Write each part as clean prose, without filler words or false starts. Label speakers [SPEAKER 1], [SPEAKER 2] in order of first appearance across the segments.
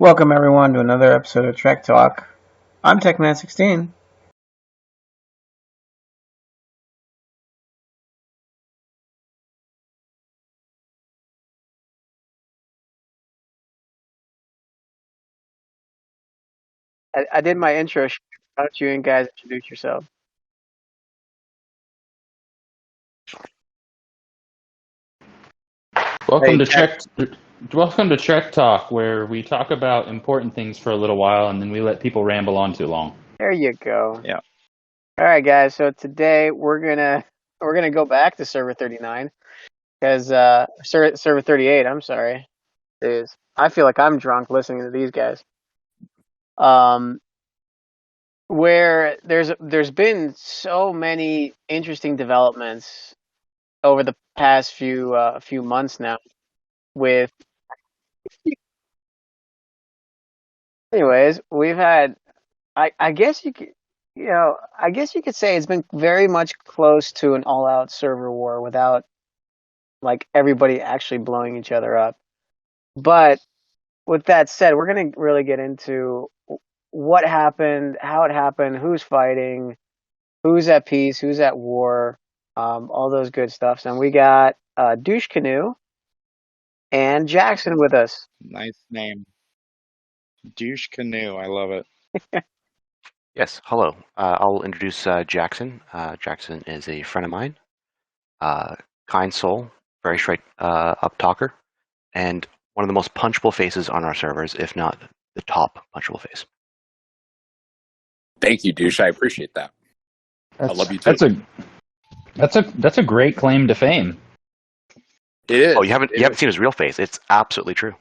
[SPEAKER 1] Welcome everyone to another episode of Trek Talk. I'm TechMan16.
[SPEAKER 2] I did my intro. Why don't you guys introduce yourself?
[SPEAKER 3] Welcome
[SPEAKER 4] Hey,
[SPEAKER 3] to Trek Talk, where we talk about important things for a little while and then we let people ramble on too long.
[SPEAKER 2] There you go.
[SPEAKER 4] Yeah.
[SPEAKER 2] All right, guys. So today we're gonna go back to server 39 because server 38. I'm sorry, is I feel like I'm drunk listening to these guys. Where there's been so many interesting developments over the past few months now. With anyways, we've had I guess you could, I guess you could say it's been very much close to an all-out server war without like everybody actually blowing each other up. But with that said, we're gonna really get into what happened, how it happened, who's fighting, who's at peace, who's at war, all those good stuff. And we got DoucheCanoe and Jackson with us.
[SPEAKER 4] Nice name. DoucheCanoe. I love it.
[SPEAKER 5] Yes, hello. I'll introduce Jackson. Jackson is a friend of mine, kind soul, very straight up talker, and one of the most punchable faces on our servers, if not the top punchable face.
[SPEAKER 6] Thank you, douche. I appreciate that. I love you too.
[SPEAKER 3] That's a great claim to fame.
[SPEAKER 6] It is.
[SPEAKER 5] Oh, you haven't seen his real face? It's absolutely true.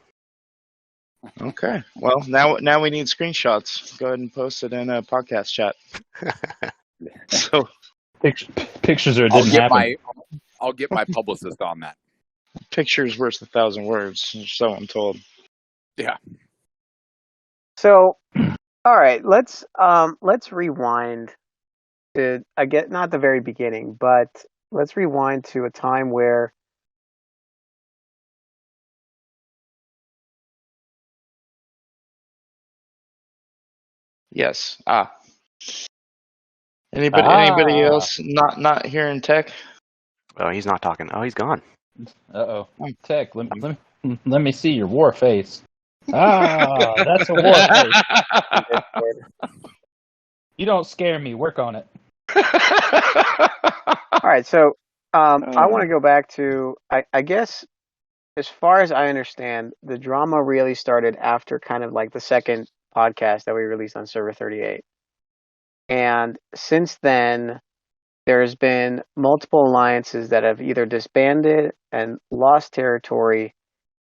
[SPEAKER 4] Okay. Well, now we need screenshots. Go ahead and post it in a podcast chat. So
[SPEAKER 3] Pictures or it didn't happen.
[SPEAKER 6] I'll get my publicist on that.
[SPEAKER 4] pictures worth 1,000 words, so I'm told.
[SPEAKER 6] Yeah.
[SPEAKER 2] So, all right, let's rewind to not the very beginning, but let's rewind to a time where
[SPEAKER 4] Yes. Anybody else not here in tech?
[SPEAKER 5] Oh, he's not talking. Oh, he's gone.
[SPEAKER 3] Uh-oh. Tech, let me see your war face. That's a war face. You don't scare me. Work on it.
[SPEAKER 2] all right, so I want to go back to I guess as far as I understand, the drama really started after kind of like the second podcast that we released on server 38. And since then, there's been multiple alliances that have either disbanded and lost territory,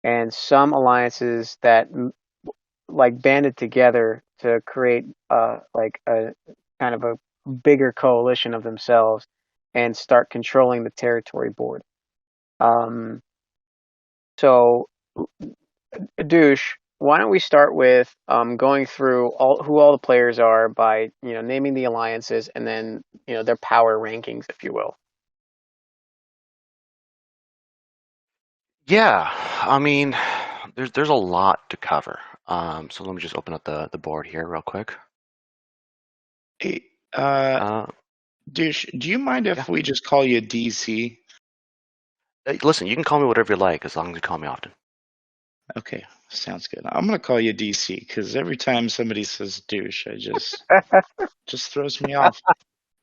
[SPEAKER 2] and some alliances that like banded together to create like a kind of a bigger coalition of themselves and start controlling the territory board. So, Douche, why don't we start with going through who all the players are by naming the alliances and then their power rankings, if you will.
[SPEAKER 5] Yeah, I mean, there's a lot to cover. So let me just open up the board here real quick.
[SPEAKER 4] Hey, Douche, do you mind if we just call you DC?
[SPEAKER 5] Listen, you can call me whatever you like as long as you call me often.
[SPEAKER 4] Okay, sounds good. I'm gonna call you DC because every time somebody says douche, I just throws me off,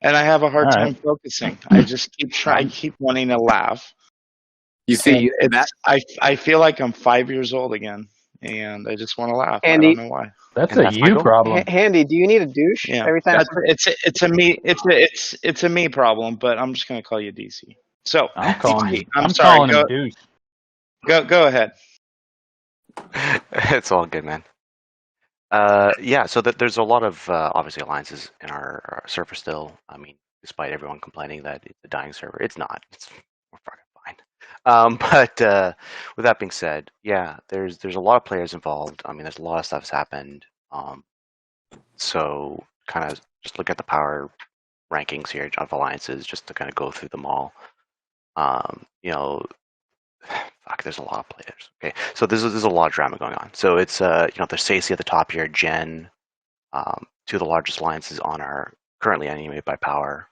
[SPEAKER 4] and I have a hard time focusing. I just keep wanting to laugh.
[SPEAKER 6] You see,
[SPEAKER 4] I feel like I'm 5 years old again, and I just want to laugh.
[SPEAKER 2] Andy,
[SPEAKER 4] I don't know why.
[SPEAKER 3] That's a you problem.
[SPEAKER 2] Handy, do you need a douche every time?
[SPEAKER 4] It's a me problem, but I'm just gonna call you DC. So
[SPEAKER 3] I'm calling you.
[SPEAKER 4] I'm sorry.
[SPEAKER 3] Calling him douche.
[SPEAKER 4] Go ahead.
[SPEAKER 5] It's all good, man. Yeah, so there's a lot of obviously alliances in our server still. I mean, despite everyone complaining that it's a dying server, it's not. We're fucking fine. But with that being said, yeah, there's a lot of players involved. I mean, there's a lot of stuff that's happened. So kind of just look at the power rankings here of alliances, just to kind of go through them all. fuck, there's a lot of players. Okay, so there's a lot of drama going on. So it's there's SEYC at the top here, Gen, two of the largest alliances on our currently anyway by power,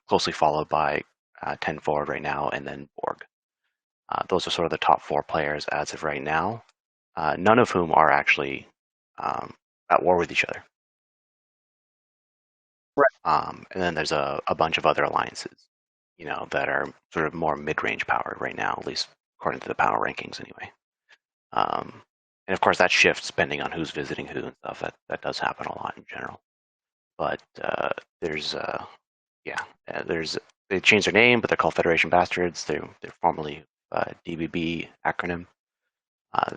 [SPEAKER 5] closely followed by 10 Forward right now, and then BORG. Those are sort of the top 4 players as of right now, none of whom are actually at war with each other.
[SPEAKER 2] Right.
[SPEAKER 5] And then there's a bunch of other alliances, that are sort of more mid-range power right now, at least according to the power rankings anyway. And of course that shifts depending on who's visiting who and stuff. That does happen a lot in general. But they changed their name, but they're called Federation Bastards. They're formerly DBB acronym.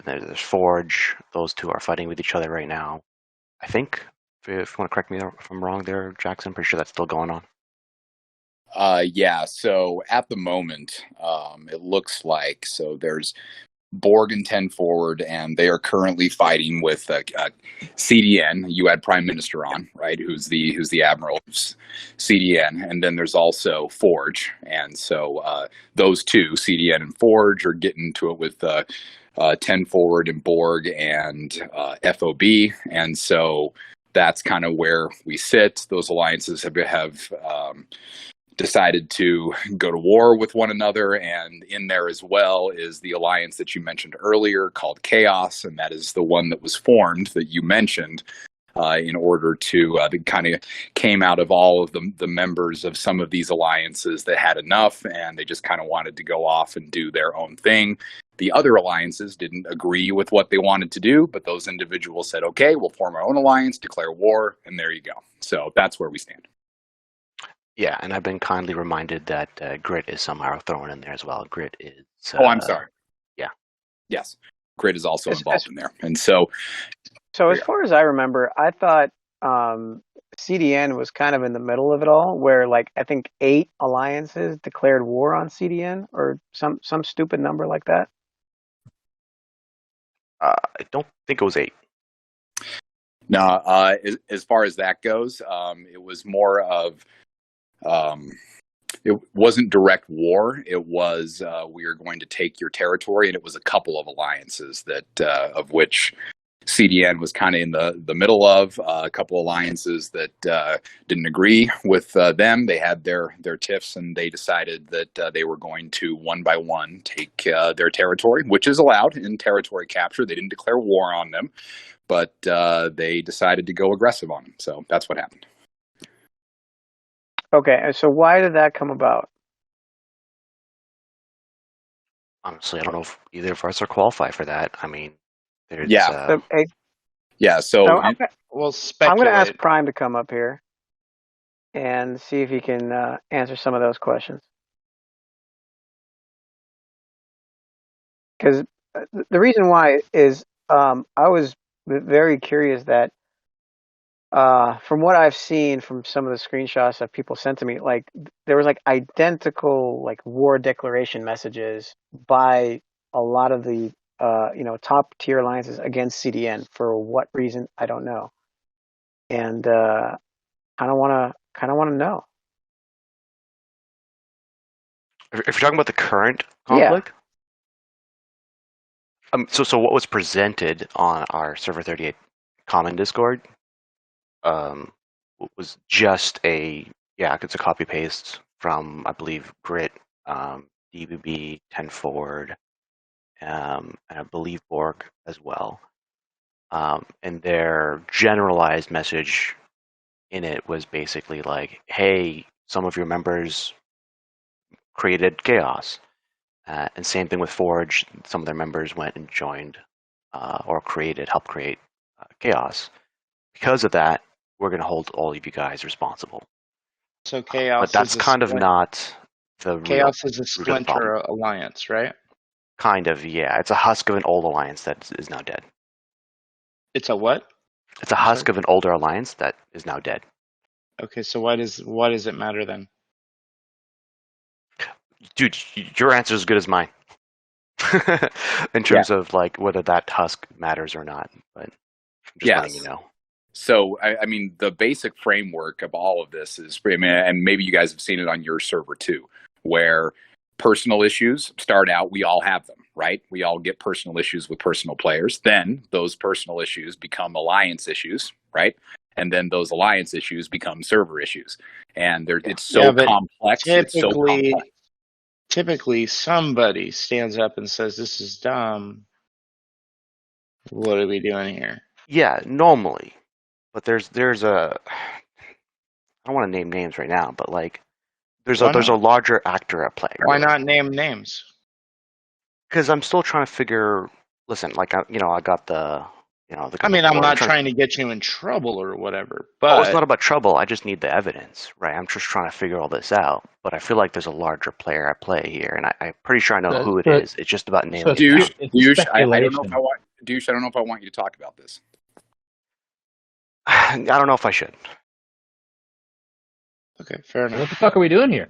[SPEAKER 5] There's Forge. Those two are fighting with each other right now. I think, if you want to correct me if I'm wrong there, Jackson, I'm pretty sure that's still going on.
[SPEAKER 6] Yeah, so at the moment, it looks like, so there's BORG and 10 Forward, and they are currently fighting with CDN. You had Prime Minister on, right? Who's the Admiral of CDN, and then there's also Forge, and so those two, CDN and Forge, are getting to it with 10 Forward and BORG and FOB, and so that's kind of where we sit. Those alliances have decided to go to war with one another, and in there as well is the alliance that you mentioned earlier called Chaos, and that is the one that was formed that you mentioned in order to that kind of came out of all of the members of some of these alliances that had enough, and they just kind of wanted to go off and do their own thing. The other alliances didn't agree with what they wanted to do, but those individuals said, okay, we'll form our own alliance, declare war, and there you go. So that's where we stand.
[SPEAKER 5] Yeah, and I've been kindly reminded that Grit is somehow thrown in there as well. Grit is...
[SPEAKER 6] oh, I'm sorry.
[SPEAKER 5] Yeah.
[SPEAKER 6] Yes. Grit is also involved in there. And so...
[SPEAKER 2] So as far as I remember, I thought CDN was kind of in the middle of it all, where like I think 8 alliances declared war on CDN or some stupid number like that.
[SPEAKER 5] I don't think it was 8.
[SPEAKER 6] No, as far as that goes, it was more of... it wasn't direct war. It was we are going to take your territory, and it was a couple of alliances that of which CDN was kind of in the middle of. A couple alliances that didn't agree with them. They had their tiffs, and they decided that they were going to one by one take their territory, which is allowed in territory capture. They didn't declare war on them, but they decided to go aggressive on them. So that's what happened.
[SPEAKER 2] Okay, so why did that come about?
[SPEAKER 5] Honestly, I don't know if either of us are qualified for that. I mean, there's...
[SPEAKER 6] Yeah. Yeah, so...
[SPEAKER 4] we'll speculate.
[SPEAKER 2] I'm going to ask Prime to come up here and see if he can answer some of those questions. Because the reason why is I was very curious that from what I've seen from some of the screenshots that people sent to me, like there was like identical like war declaration messages by a lot of the top tier alliances against CDN. For what reason, I don't know, and kind of want to know.
[SPEAKER 5] If you're talking about the current conflict,
[SPEAKER 2] yeah.
[SPEAKER 5] So what was presented on our Server 38 common Discord was just it's a copy paste from, I believe, Grit, DBB, 10 Forward, and I believe BORG as well. And their generalized message in it was basically like, hey, some of your members created chaos. And same thing with Forge. Some of their members went and joined or helped create chaos. Because of that, we're going to hold all of you guys responsible.
[SPEAKER 4] So chaos,
[SPEAKER 5] but that's kind of not the
[SPEAKER 4] chaos
[SPEAKER 5] real
[SPEAKER 4] is a splinter alliance, right?
[SPEAKER 5] Kind of, yeah. It's a husk of an old alliance that is now dead.
[SPEAKER 4] It's a what?
[SPEAKER 5] It's a husk of an older alliance that is now dead.
[SPEAKER 4] Okay, so why does it matter then?
[SPEAKER 5] Dude, your answer is as good as mine. In terms of like whether that husk matters or not, but I'm just letting you know.
[SPEAKER 6] So, I mean, the basic framework of all of this is, and maybe you guys have seen it on your server too, where personal issues start out, we all have them, right? We all get personal issues with personal players. Then those personal issues become alliance issues, right? And then those alliance issues become server issues. And it's so complex. It's so complex.
[SPEAKER 4] Typically, somebody stands up and says, "This is dumb. What are we doing here?"
[SPEAKER 5] Yeah, normally. But there's a, I don't want to name names right now, but like there's a larger actor at play.
[SPEAKER 4] Why not name names?
[SPEAKER 5] Because I'm still trying to figure. Listen, like I got the
[SPEAKER 4] I mean, I'm not trying to get you in trouble or whatever, but
[SPEAKER 5] it's not about trouble. I just need the evidence, right? I'm just trying to figure all this out. But I feel like there's a larger player at play here, and I'm pretty sure I know who it is. It's just about nailing
[SPEAKER 6] Douche. I don't know if I want Douche. I don't know if I want you to talk about this.
[SPEAKER 5] I don't know if I should.
[SPEAKER 4] Okay, fair enough.
[SPEAKER 3] What the fuck are we doing here?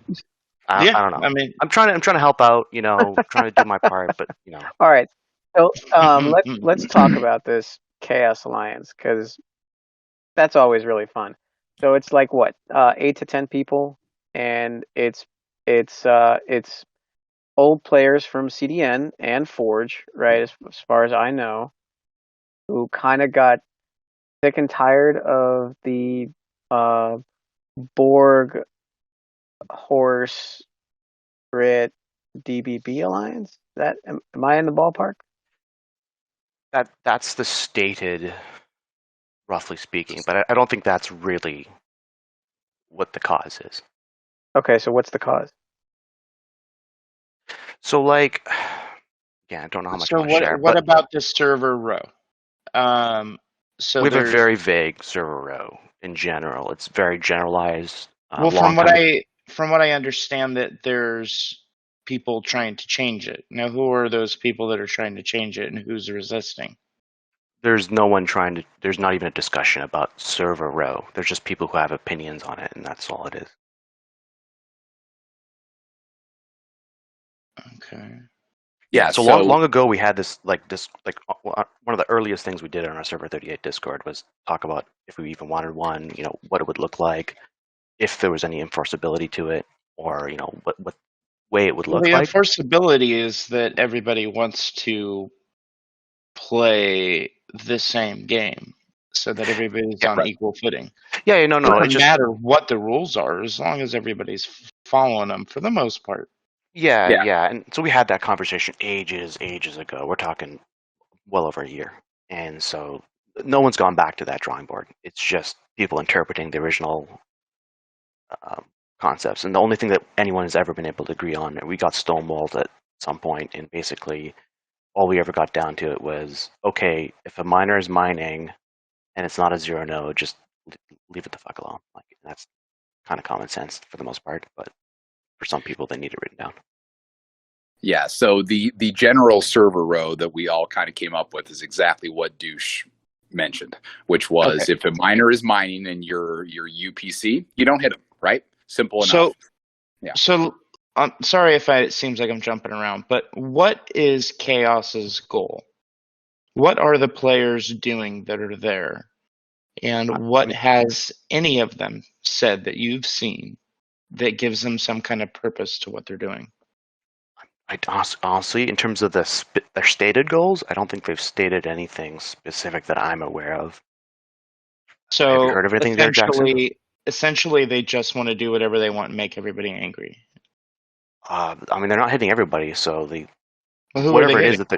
[SPEAKER 5] I don't know.
[SPEAKER 4] I mean,
[SPEAKER 5] I'm trying to help out. Trying to do my part, but
[SPEAKER 2] All right. So let's talk about this Chaos Alliance, because that's always really fun. So it's like what, 8 to 10 people, and it's old players from CDN and Forge, right? As far as I know, who kind of got sick and tired of the BORG Horse Grit DBB alliance. Am I in the ballpark?
[SPEAKER 5] that's the stated, roughly speaking, but I don't think that's really what the cause is.
[SPEAKER 2] Okay, so what's the cause?
[SPEAKER 5] So, like, I don't know how much I want to share.
[SPEAKER 4] What about the server row? So
[SPEAKER 5] we have a very vague server row in general. It's very generalized.
[SPEAKER 4] Well, from what I understand, that there's people trying to change it. Now, who are those people that are trying to change it, and who's resisting?
[SPEAKER 5] There's no one trying to. There's not even a discussion about server row. There's just people who have opinions on it, and that's all it is.
[SPEAKER 4] Okay.
[SPEAKER 6] Yeah.
[SPEAKER 5] So long ago, we had this one of the earliest things we did on our Server 38 Discord was talk about if we even wanted one, what it would look like, if there was any enforceability to it, or what way it would look like.
[SPEAKER 4] The enforceability is that everybody wants to play the same game, so that everybody's on equal footing.
[SPEAKER 5] Yeah, no.
[SPEAKER 4] It doesn't matter what the rules are, as long as everybody's following them for the most part.
[SPEAKER 5] Yeah. And so we had that conversation ages ago. We're talking well over a year. And so no one's gone back to that drawing board. It's just people interpreting the original concepts. And the only thing that anyone has ever been able to agree on, we got stonewalled at some point, and basically all we ever got down to it was, okay, if a miner is mining and it's not a 0 node, just leave it the fuck alone. Like, that's kind of common sense for the most part, but for some people, they need it written down.
[SPEAKER 6] Yeah, so the general server row that we all kind of came up with is exactly what Douche mentioned, which was if a miner is mining and you're UPC, you don't hit them, right? Simple enough.
[SPEAKER 4] So I'm sorry if it seems like I'm jumping around, but what is Chaos's goal? What are the players doing that are there? And what has any of them said that you've seen that gives them some kind of purpose to what they're doing?
[SPEAKER 5] Honestly, in terms of their stated goals, I don't think they've stated anything specific that I'm aware of.
[SPEAKER 4] So
[SPEAKER 5] have you heard of anything there, Jackson?
[SPEAKER 4] Essentially, they just want to do whatever they want and make everybody angry.
[SPEAKER 5] I mean, they're not hitting everybody, so
[SPEAKER 4] whatever
[SPEAKER 5] it is that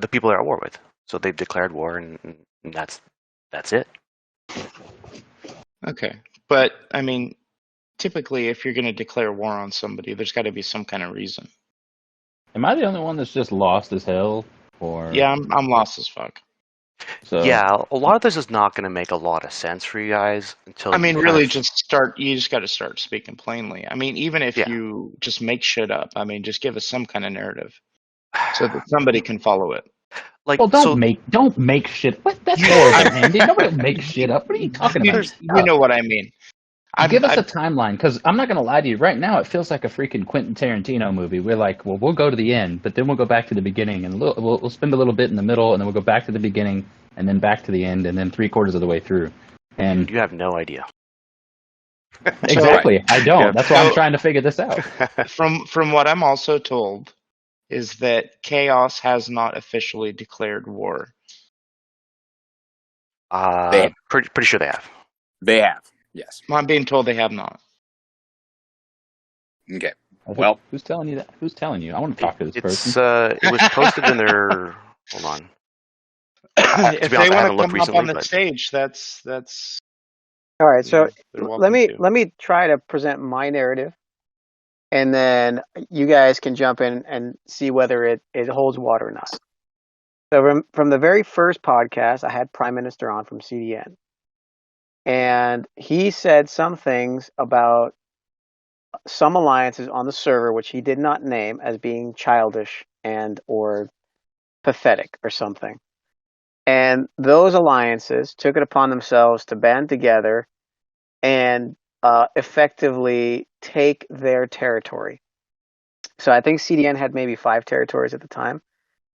[SPEAKER 5] the people they're at war with. So they've declared war, and that's it.
[SPEAKER 4] Okay, but I mean, typically, if you're going to declare war on somebody, there's got to be some kind of reason.
[SPEAKER 3] Am I the only one that's just lost as hell? Or
[SPEAKER 4] yeah, I'm lost as fuck.
[SPEAKER 3] So
[SPEAKER 5] yeah, a lot of this is not going to make a lot of sense for you guys until.
[SPEAKER 4] I mean, really, just start. You just got to start speaking plainly. I mean, even if you just make shit up, I mean, just give us some kind of narrative so that somebody can follow it.
[SPEAKER 3] Like, well, don't make shit. What? That's horrible, Handy. Nobody make shit up. What are you talking about?
[SPEAKER 4] You know what I mean.
[SPEAKER 3] Give us a timeline, because I'm not going to lie to you. Right now, it feels like a freaking Quentin Tarantino movie. We're like, well, we'll go to the end, but then we'll go back to the beginning, and we'll spend a little bit in the middle, and then we'll go back to the beginning, and then back to the end, and then 3/4 of the way through. And
[SPEAKER 5] you have no idea.
[SPEAKER 3] Exactly. I don't.
[SPEAKER 5] Yeah.
[SPEAKER 3] That's why I'm trying to figure this out.
[SPEAKER 4] From what I'm also told is that Chaos has not officially declared war.
[SPEAKER 5] Pretty sure they have.
[SPEAKER 6] They have, yes.
[SPEAKER 4] I'm being told they have not.
[SPEAKER 6] Okay.
[SPEAKER 3] Well,
[SPEAKER 6] Well,
[SPEAKER 3] who's telling you that? Who's telling you? I want to talk to this person.
[SPEAKER 5] It was posted in their. Hold on.
[SPEAKER 4] If they want to come
[SPEAKER 5] recently,
[SPEAKER 4] up on the stage, that's
[SPEAKER 2] All right, so
[SPEAKER 4] they're
[SPEAKER 2] let
[SPEAKER 4] welcome
[SPEAKER 2] me try to present my narrative, and then you guys can jump in and see whether it holds water or not. So from the very first podcast, I had Prime Minister on from CDN, and he said some things about some alliances on the server which he did not name as being childish and or pathetic or something. And those alliances took it upon themselves to band together and effectively take their territory. So I think CDN had maybe 5 territories at the time,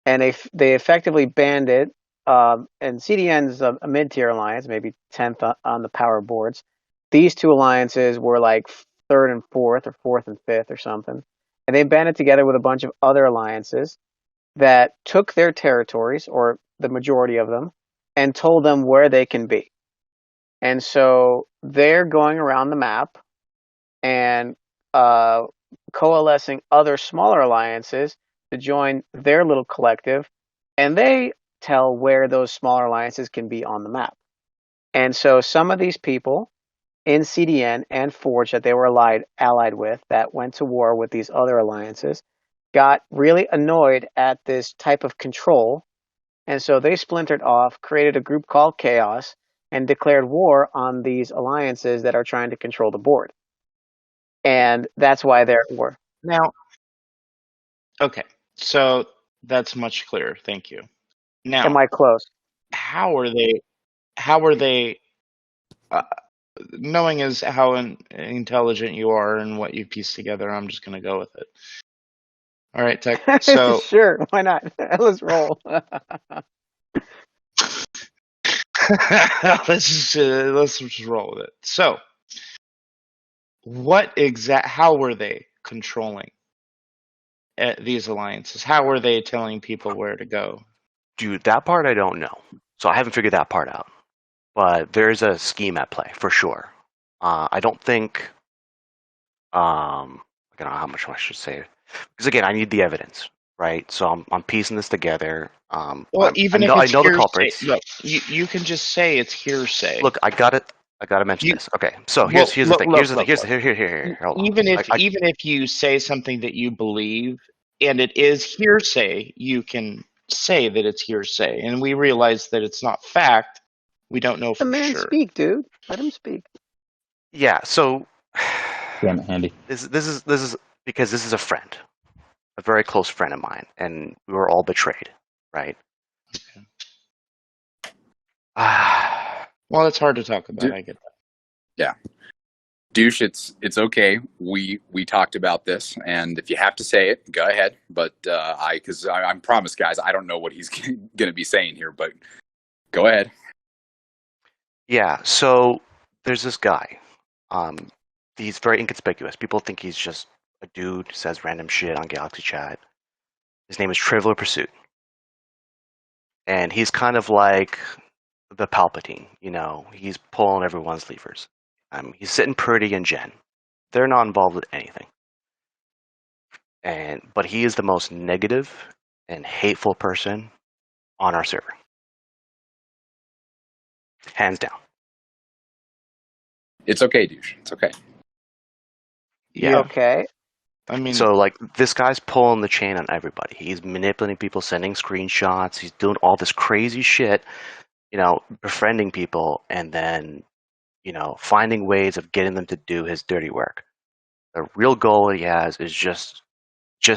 [SPEAKER 2] and they effectively banded. And CDN's a mid-tier alliance, maybe 10th on the power boards. These 2 alliances were like 3rd and 4th, or 4th and 5th, or something, and they banded together with a bunch of other alliances that took their territories, or the majority of them, and told them where they can be. And so they're going around the map and coalescing other smaller alliances to join their little collective, and they tell where those smaller alliances can be on the map. And so some of these people in CDN and Forge that they were allied with that went to war with these other alliances got really annoyed at this type of control, and so they splintered off, created a group called Chaos, and declared war on these alliances that are trying to control the board. And that's why they're at war.
[SPEAKER 4] Now, okay, so that's much clearer. Thank you. Now,
[SPEAKER 2] Am I close?
[SPEAKER 4] how are they? Knowing as how intelligent you are and what you piece together, I'm just going to go with it. All right, Tech. So
[SPEAKER 2] sure, why not? Let's roll.
[SPEAKER 4] let's just roll with it. So, how were they controlling these alliances? How were they telling people where to go?
[SPEAKER 5] Dude, that part I don't know. So I haven't figured that part out. But there's a scheme at play for sure. I don't think. I don't know how much I should say, because again, I need the evidence, right? So I'm piecing this together.
[SPEAKER 4] Well,
[SPEAKER 5] I know the culprits.
[SPEAKER 4] Look, you can just say it's hearsay.
[SPEAKER 5] Look, I got to mention this. Okay, so here's the thing. Here. Hold on.
[SPEAKER 4] Even if you say something that you believe and it is hearsay, you can say that it's hearsay, and we realize that it's not fact. We don't know for
[SPEAKER 2] Let the man
[SPEAKER 4] sure.
[SPEAKER 2] speak, dude. Let him speak.
[SPEAKER 5] Yeah. So.
[SPEAKER 3] Damn it, Handy.
[SPEAKER 5] This is because this is a friend, a very close friend of mine, and we were all betrayed, right?
[SPEAKER 4] Okay. Well, it's hard to talk about. I get that.
[SPEAKER 6] Yeah. Douche, it's okay. We talked about this, and if you have to say it, go ahead. But I promise, guys, I don't know what he's going to be saying here, but go ahead.
[SPEAKER 5] Yeah. So there's this guy. He's very inconspicuous. People think he's just a dude who says random shit on Galaxy Chat. His name is Trivial Pursuit, and he's kind of like the Palpatine. You know, he's pulling everyone's levers. He's sitting pretty in Gen. They're not involved with anything. But he is the most negative and hateful person on our server. Hands down.
[SPEAKER 6] It's okay, Douche. It's okay.
[SPEAKER 4] Yeah.
[SPEAKER 2] Okay.
[SPEAKER 4] I mean,
[SPEAKER 5] so like this guy's pulling the chain on everybody. He's manipulating people, sending screenshots. He's doing all this crazy shit, you know, befriending people, and then, you know, finding ways of getting them to do his dirty work. The real goal he has is just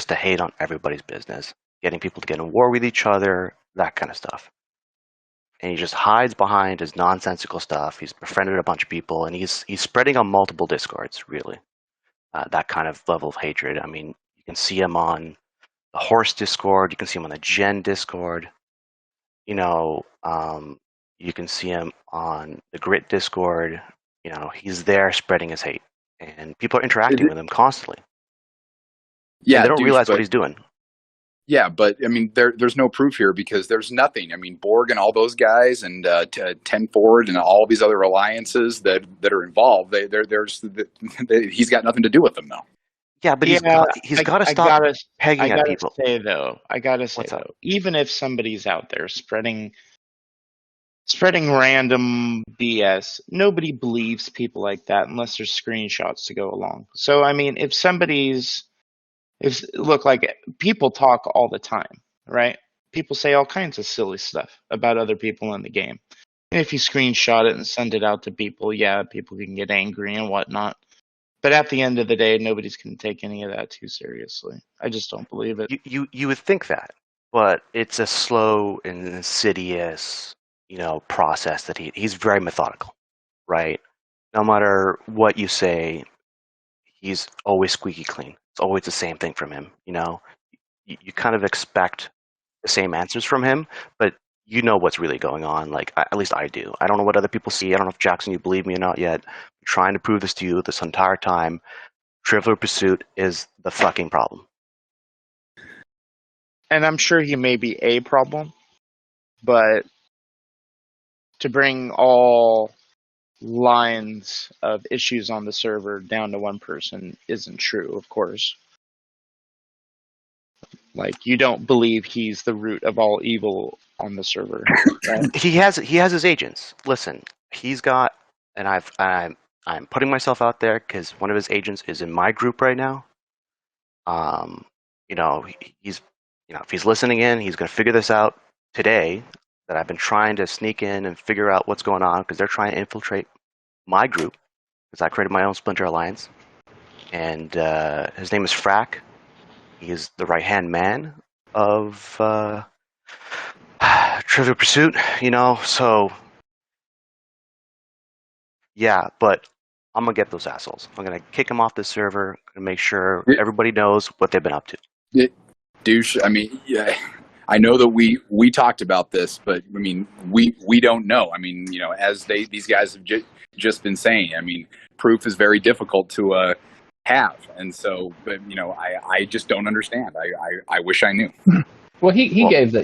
[SPEAKER 5] to hate on everybody's business, getting people to get in war with each other, that kind of stuff. And he just hides behind his nonsensical stuff. He's befriended a bunch of people, and he's spreading on multiple Discords, really. That kind of level of hatred. I mean, you can see him on the Horse Discord. You can see him on the Gen Discord. You know, you can see him on the Grit Discord. You know, he's there spreading his hate, and people are interacting with him constantly.
[SPEAKER 6] Yeah,
[SPEAKER 5] and they don't realize what he's doing.
[SPEAKER 6] Yeah, but I mean, there's no proof here because there's nothing. I mean, BORG and all those guys, and 10 Forward, and all these other alliances that are involved. He's got nothing to do with them, though.
[SPEAKER 5] Yeah, but he's got to stop pegging at people.
[SPEAKER 4] I gotta say though, even if somebody's out there spreading random BS, nobody believes people like that unless there's screenshots to go along. So I mean, look, like, people talk all the time, right? People say all kinds of silly stuff about other people in the game. And if you screenshot it and send it out to people, yeah, people can get angry and whatnot. But at the end of the day, nobody's going to take any of that too seriously. I just don't believe it.
[SPEAKER 5] You would think that, but it's a slow and insidious, process that he's very methodical, right? No matter what you say, he's always squeaky clean. It's always the same thing from him. You kind of expect the same answers from him, but you know what's really going on. Like, at least I do. I don't know what other people see. I don't know if, Jackson, you believe me or not yet. I'm trying to prove this to you this entire time. Trivial Pursuit is the fucking problem.
[SPEAKER 4] And I'm sure he may be a problem, but to bring all lines of issues on the server down to one person isn't true, of course. Like, you don't believe he's the root of all evil on the server, right?
[SPEAKER 5] He has his agents. Listen, he's got, and I'm putting myself out there because one of his agents is in my group right now. He's, if he's listening in, he's going to figure this out today. That I've been trying to sneak in and figure out what's going on because they're trying to infiltrate my group because I created my own Splinter Alliance, and his name is Frack. He is the right-hand man of Trivial Pursuit, so yeah, but I'm going to get those assholes. I'm going to kick them off the server and make sure everybody knows what they've been up to.
[SPEAKER 6] Douche, I mean, yeah, I know that we talked about this, but I mean, we don't know. I mean, as these guys have just been saying, I mean, proof is very difficult to have, and so, but I just don't understand. I wish I knew.
[SPEAKER 3] Well, he gave the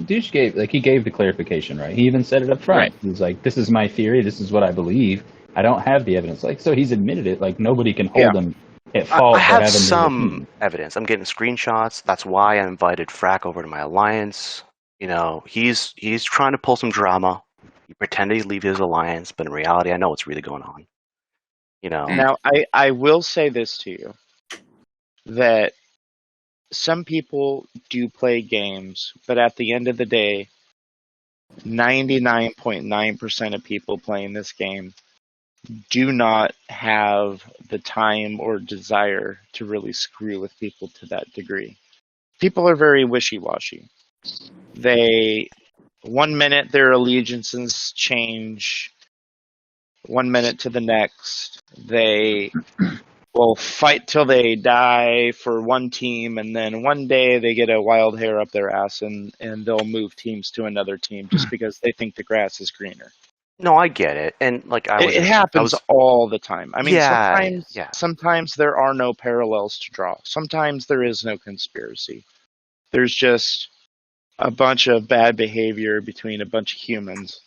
[SPEAKER 3] Douche gave the clarification, right? He even said it up front. Right. He's like, "This is my theory. This is what I believe. I don't have the evidence." Like, so he's admitted it. Like, nobody can hold him at fault.
[SPEAKER 5] I have some evidence. I'm getting screenshots. That's why I invited Frack over to my alliance. He's trying to pull some drama. He pretended he'd leave his alliance, but in reality, I know what's really going on.
[SPEAKER 4] Now, I will say this to you, that some people do play games, but at the end of the day, 99.9% of people playing this game do not have the time or desire to really screw with people to that degree. People are very wishy-washy. One minute their allegiances change, 1 minute to the next. They will fight till they die for one team, and then one day they get a wild hair up their ass and they'll move teams to another team just because they think the grass is greener.
[SPEAKER 5] No, I get it, and
[SPEAKER 4] it happens all the time. I mean, sometimes there are no parallels to draw. Sometimes there is no conspiracy. There's just a bunch of bad behavior between a bunch of humans,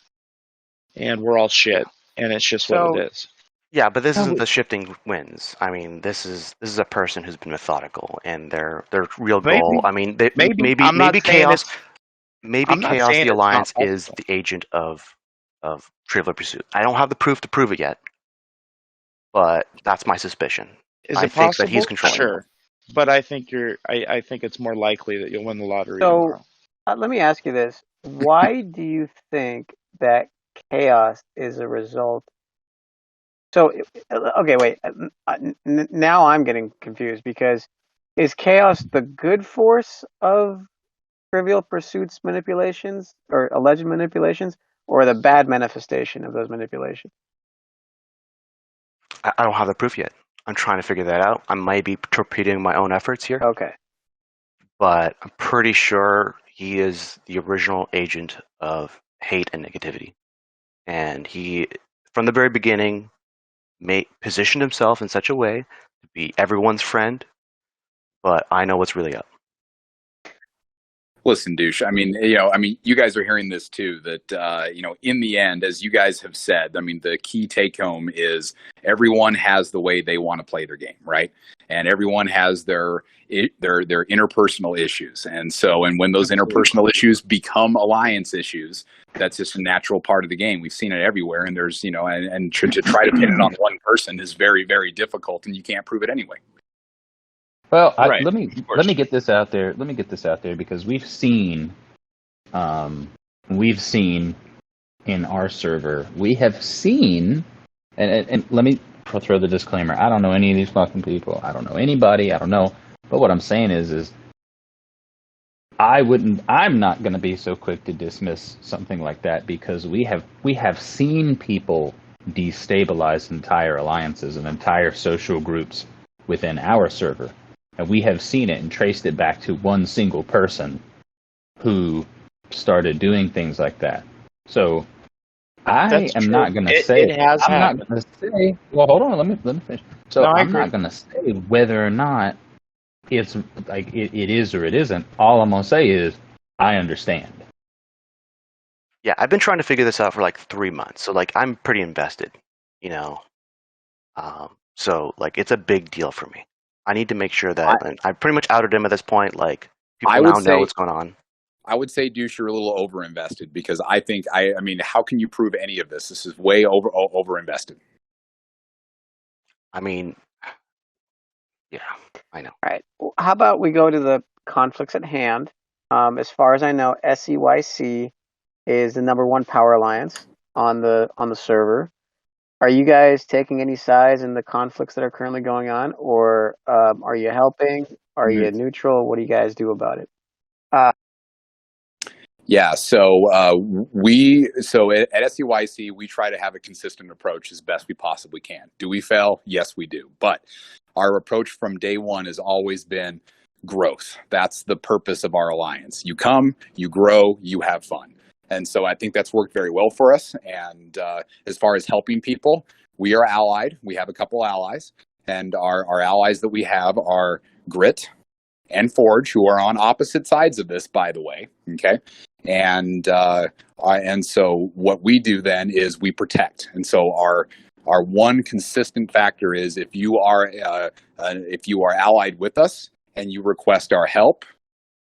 [SPEAKER 4] and we're all shit, and it's just what it is.
[SPEAKER 5] Yeah, but this isn't the shifting winds. I mean, this is a person who's been methodical, and their real goal. I mean, maybe chaos. Maybe chaos. The alliance is the agent of Trivial Pursuit. I don't have the proof to prove it yet, but that's my suspicion.
[SPEAKER 4] I think that he's controlling. Sure, but I think I think it's more likely that you'll win the lottery tomorrow.
[SPEAKER 2] Let me ask you this: why do you think that chaos is a result? So, okay, wait. Now I'm getting confused because is chaos the good force of Trivial Pursuit's manipulations or alleged manipulations, or the bad manifestation of those manipulations?
[SPEAKER 5] I don't have the proof yet. I'm trying to figure that out. I might be torpedoing my own efforts here.
[SPEAKER 2] Okay.
[SPEAKER 5] But I'm pretty sure he is the original agent of hate and negativity. And he from the very beginning, positioned himself in such a way to be everyone's friend, but I know what's really up.
[SPEAKER 6] Listen, douche. You guys are hearing this too. That in the end, as you guys have said, the key take home is everyone has the way they want to play their game, right? And everyone has their interpersonal issues, and when those interpersonal issues become alliance issues, that's just a natural part of the game. We've seen it everywhere, and there's and to try to pin it on one person is very, very difficult, and you can't prove it anyway.
[SPEAKER 3] Well, let me get this out there. Let me get this out there because we've seen in our server, we have seen, and let me throw the disclaimer. I don't know any of these fucking people. I don't know anybody. I don't know. But what I'm saying is I'm not going to be so quick to dismiss something like that because we have seen people destabilize entire alliances and entire social groups within our server. And we have seen it and traced it back to one single person who started doing things like that. So I am not going to say. I'm not going to say. Well, hold on. Let me finish. So I'm not going to say whether or not it's like it is or it isn't. All I'm going to say is I understand.
[SPEAKER 5] Yeah, I've been trying to figure this out for like 3 months. So like I'm pretty invested, So like it's a big deal for me. I need to make sure that I pretty much outed him at this point. Like people now know what's going on.
[SPEAKER 6] I would say, douche, you're a little over-invested because I think how can you prove any of this? This is way over-invested.
[SPEAKER 5] Yeah, I know.
[SPEAKER 2] All right. Well, how about we go to the conflicts at hand? As far as I know, SEYC is the #1 power alliance on the server. Are you guys taking any sides in the conflicts that are currently going on, or are you helping? Are you neutral? What do you guys do about it?
[SPEAKER 6] Yeah, so at SEYC, we try to have a consistent approach as best we possibly can. Do we fail? Yes, we do. But our approach from day one has always been growth. That's the purpose of our alliance. You come, you grow, you have fun. And so I think that's worked very well for us. And as far as helping people, we are allied. We have a couple allies. And our allies that we have are Grit and Forge, who are on opposite sides of this, by the way. Okay. And so what we do then is we protect. And so our one consistent factor is if you are allied with us and you request our help,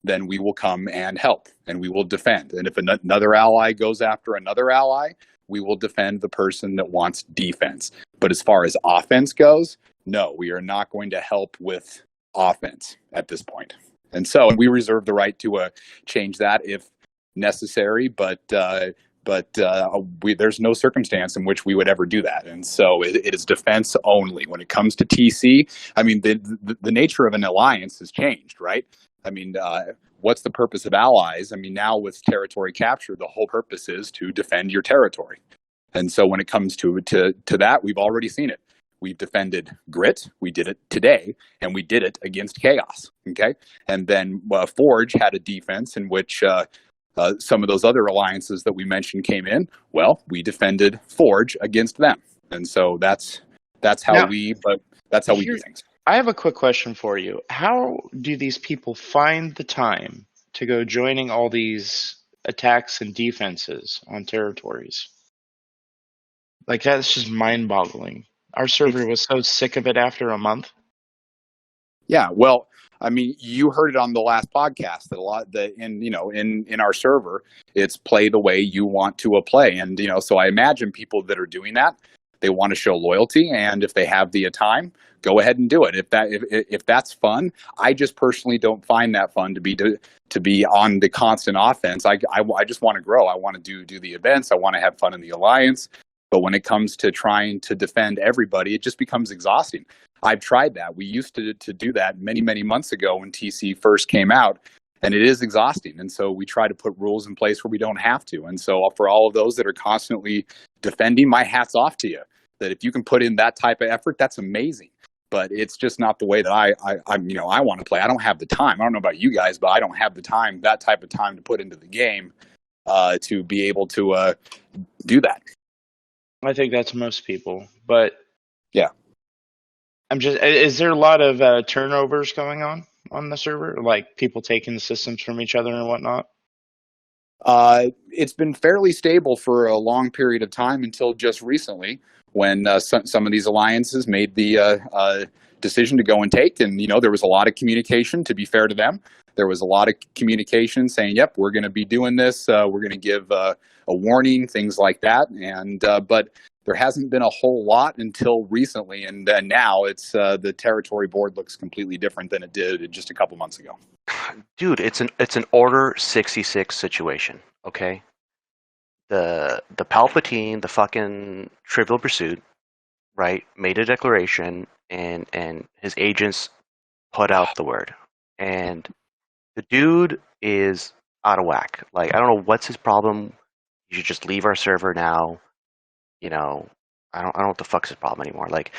[SPEAKER 6] then we will come and help and we will defend. And if another ally goes after another ally, we will defend the person that wants defense. But as far as offense goes, no, we are not going to help with offense at this point. And so we reserve the right to change that if necessary, but there's no circumstance in which we would ever do that. And so it is defense only. When it comes to TC, the nature of an alliance has changed, right? What's the purpose of allies? Now with territory capture, the whole purpose is to defend your territory. And so when it comes to that, we've already seen it. We've defended Grit. We did it today, and we did it against Chaos. Okay, and then Forge had a defense in which some of those other alliances that we mentioned came in. Well, we defended Forge against them, and so that's how we do things.
[SPEAKER 4] I have a quick question for you. How do these people find the time to go joining all these attacks and defenses on territories? Like, that's just mind-boggling. Our server was so sick of it after a month.
[SPEAKER 6] Yeah, well, you heard it on the last podcast that in our server, it's play the way you want to play, and so I imagine people that are doing that, they want to show loyalty, and if they have the time, go ahead and do it. If that's fun, I just personally don't find that fun to be on the constant offense. I just want to grow. I want to do the events. I want to have fun in the alliance. But when it comes to trying to defend everybody, it just becomes exhausting. I've tried that. We used to do that many, many months ago when TC first came out, and it is exhausting. And so we try to put rules in place where we don't have to. And so for all of those that are constantly defending, my hat's off to you. That if you can put in that type of effort, that's amazing. But it's just not the way that I want to play. I don't have the time. I don't know about you guys, but I don't have the time, that type of time to put into the game to be able to do that.
[SPEAKER 4] I think that's most people, but
[SPEAKER 6] yeah,
[SPEAKER 4] is there a lot of turnovers going on the server? Like people taking the systems from each other and whatnot?
[SPEAKER 6] it's been fairly stable for a long period of time until just recently, when some of these alliances made the decision to go and take. And there was a lot of communication. To be fair to them, there was a lot of communication saying, "Yep, we're going to be doing this. We're going to give a warning," things like that. And but there hasn't been a whole lot until recently, and now it's the territory board looks completely different than it did just a couple months ago.
[SPEAKER 5] Dude, it's an Order 66 situation, okay? The Palpatine, the fucking Trivial Pursuit, right, made a declaration, and his agents put out the word. And the dude is out of whack. Like, I don't know what's his problem. You should just leave our server now. I don't know what the fuck's his problem anymore. Like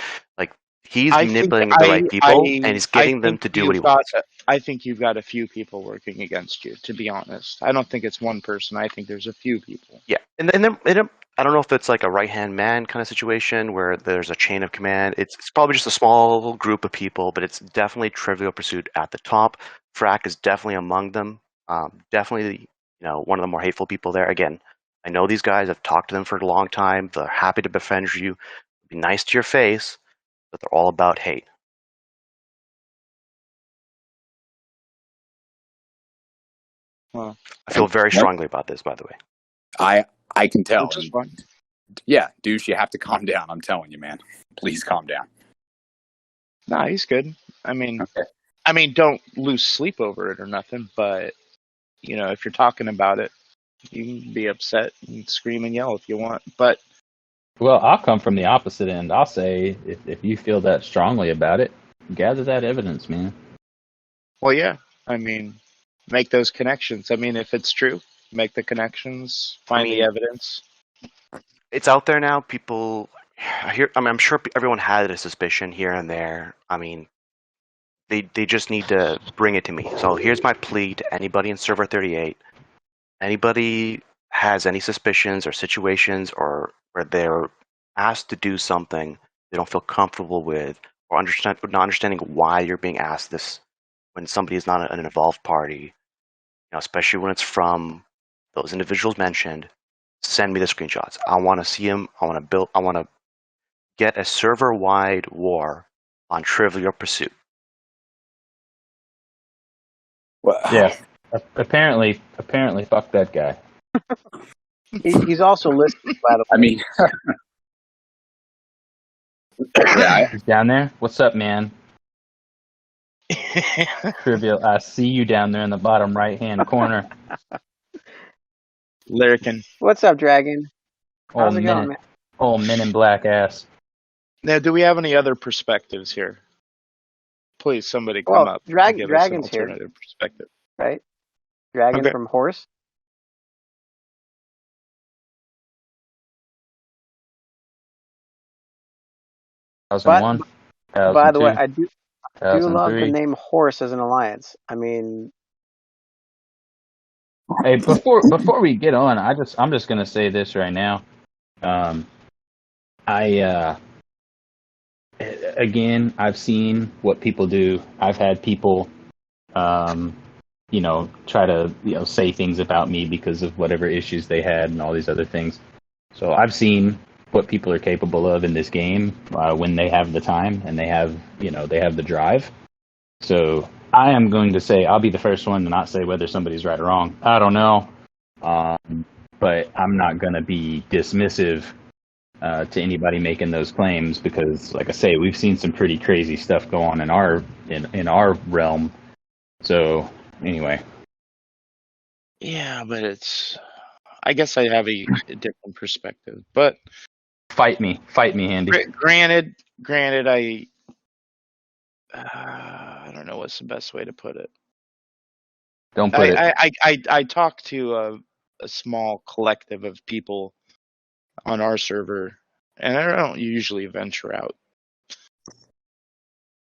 [SPEAKER 5] he's manipulating the right people, and he's getting them to do what he wants.
[SPEAKER 4] I think you've got a few people working against you, to be honest. I don't think it's one person. I think there's a few people.
[SPEAKER 5] Yeah, and then I don't know if it's like a right-hand man kind of situation where there's a chain of command. It's probably just a small group of people, but it's definitely Trivial Pursuit at the top. Frack is definitely among them. Definitely, one of the more hateful people there. Again, I know these guys. I've talked to them for a long time. They're happy to befriend you, be nice to your face, but they're all about hate.
[SPEAKER 4] Well,
[SPEAKER 5] I feel very strongly about this, by the way.
[SPEAKER 6] I can tell.
[SPEAKER 4] Which is fine.
[SPEAKER 6] Yeah, douche, you have to calm down. I'm telling you, man. Please calm down.
[SPEAKER 4] Nah, he's good.
[SPEAKER 6] Okay.
[SPEAKER 4] Don't lose sleep over it or nothing, but if you're talking about it, you can be upset and scream and yell if you want. But
[SPEAKER 3] well, I'll come from the opposite end. I'll say if you feel that strongly about it, gather that evidence, man.
[SPEAKER 4] Well, yeah. Make those connections. If it's true, make the connections, find the evidence.
[SPEAKER 5] It's out there now. People I'm sure everyone had a suspicion here and there. They just need to bring it to me. So here's my plea to anybody in Server 38. Anybody has any suspicions or situations or where they're asked to do something they don't feel comfortable with, or not understanding why you're being asked this when somebody is not an involved party, especially when it's from those individuals mentioned, send me the screenshots. I want to see them. I want to get a server-wide war on Trivial Pursuit.
[SPEAKER 6] Well,
[SPEAKER 3] yeah. Apparently, fuck that guy.
[SPEAKER 2] He's also listed, by the way.
[SPEAKER 6] Yeah,
[SPEAKER 3] He's down there. What's up, man? Trivial. I see you down there in the bottom right-hand corner.
[SPEAKER 4] Lyrican.
[SPEAKER 2] What's up, Dragon? How's it going, man?
[SPEAKER 3] Oh, Men in Black ass.
[SPEAKER 4] Now, do we have any other perspectives here? Please, somebody come up.
[SPEAKER 2] Dragon's here.
[SPEAKER 4] Alternative perspective.
[SPEAKER 2] Right? Dragon
[SPEAKER 4] Okay.
[SPEAKER 2] from Horse. By the way, I do love the name Horse as an alliance.
[SPEAKER 3] Hey, before we get on, I'm just gonna say this right now. Again, I've seen what people do. I've had people, try to say things about me because of whatever issues they had and all these other things. So I've seen what people are capable of in this game when they have the time and they have the drive. So I am going to say I'll be the first one to not say whether somebody's right or wrong. I don't know, but I'm not going to be dismissive to anybody making those claims because, like I say, we've seen some pretty crazy stuff go on in our realm. So anyway.
[SPEAKER 4] Yeah, but I guess I have a different perspective, but
[SPEAKER 3] fight me, Handy.
[SPEAKER 4] Granted, I don't know what's the best way to put it.
[SPEAKER 3] Don't put it.
[SPEAKER 4] I talk to a small collective of people on our server, and I don't usually venture out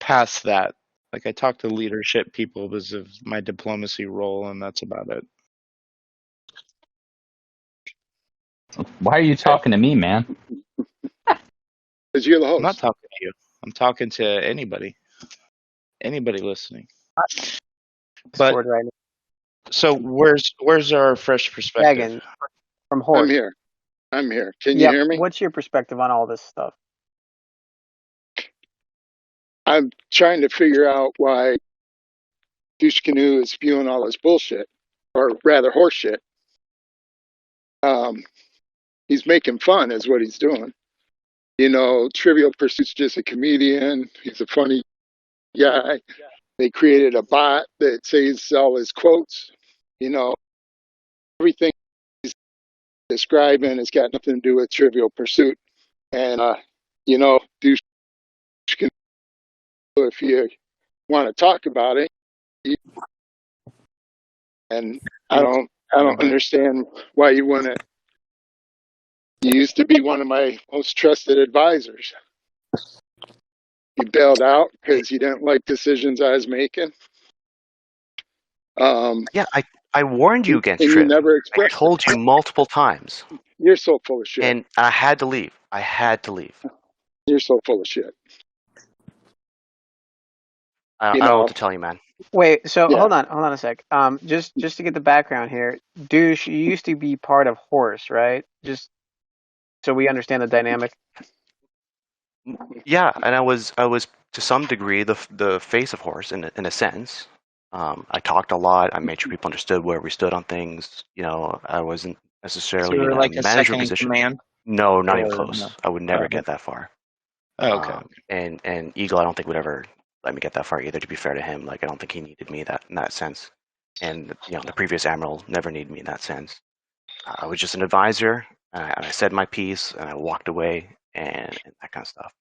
[SPEAKER 4] past that. Like, I talk to leadership people because of my diplomacy role, and that's about it.
[SPEAKER 3] Why are you talking to me, man?
[SPEAKER 7] Because you're the
[SPEAKER 4] I'm not
[SPEAKER 7] host.
[SPEAKER 4] talking to you. I'm talking to anybody listening. But
[SPEAKER 2] Discord right now.
[SPEAKER 4] so where's our fresh perspective?
[SPEAKER 2] Dragon from
[SPEAKER 7] I'm
[SPEAKER 2] Horde.
[SPEAKER 7] here. I'm here. Can you
[SPEAKER 2] Yep.
[SPEAKER 7] hear me?
[SPEAKER 2] What's your perspective on all this stuff?
[SPEAKER 7] I'm trying to figure out why DoucheCanoe is spewing all this bullshit, or rather horseshit. He's making fun, is what he's doing. You know, Trivial Pursuit's just a comedian. He's a funny guy. They created a bot that says all his quotes. You know, everything he's describing has got nothing to do with Trivial Pursuit. And, you know, DoucheCanoe, if you want to talk about it, and I don't understand why you wouldn't. You used to be one of my most trusted advisors. You bailed out because you didn't like decisions I was making.
[SPEAKER 5] Yeah, I warned you against
[SPEAKER 7] and
[SPEAKER 5] Triv.
[SPEAKER 7] you never
[SPEAKER 5] I
[SPEAKER 7] expressed.
[SPEAKER 5] told you multiple times,
[SPEAKER 7] You're so full of shit.
[SPEAKER 5] and I had to leave. I had to leave.
[SPEAKER 7] You're so full of shit.
[SPEAKER 5] I don't know what to tell you, man.
[SPEAKER 2] Wait, so
[SPEAKER 7] Yeah.
[SPEAKER 2] hold on a sec. Just to get the background here, Douche, you used to be part of Horse, right? Just so we understand the dynamic.
[SPEAKER 5] Yeah, and I was to some degree the face of Horse in a sense. I talked a lot. I made sure people understood where we stood on things. You know, I wasn't necessarily
[SPEAKER 4] So you're
[SPEAKER 5] in
[SPEAKER 4] like
[SPEAKER 5] a
[SPEAKER 4] a
[SPEAKER 5] management
[SPEAKER 4] second in
[SPEAKER 5] position.
[SPEAKER 4] command?
[SPEAKER 5] No, not even
[SPEAKER 4] Or
[SPEAKER 5] close.
[SPEAKER 4] no?
[SPEAKER 5] I would never
[SPEAKER 4] Okay.
[SPEAKER 5] get that far.
[SPEAKER 4] Oh, okay.
[SPEAKER 5] And Eagle, I don't think would ever let me get that far either. To be fair to him, like I don't think he needed me in that sense. And you know, the previous admiral never needed me in that sense. I was just an advisor, and I said my piece, and I walked away, and that kind of stuff.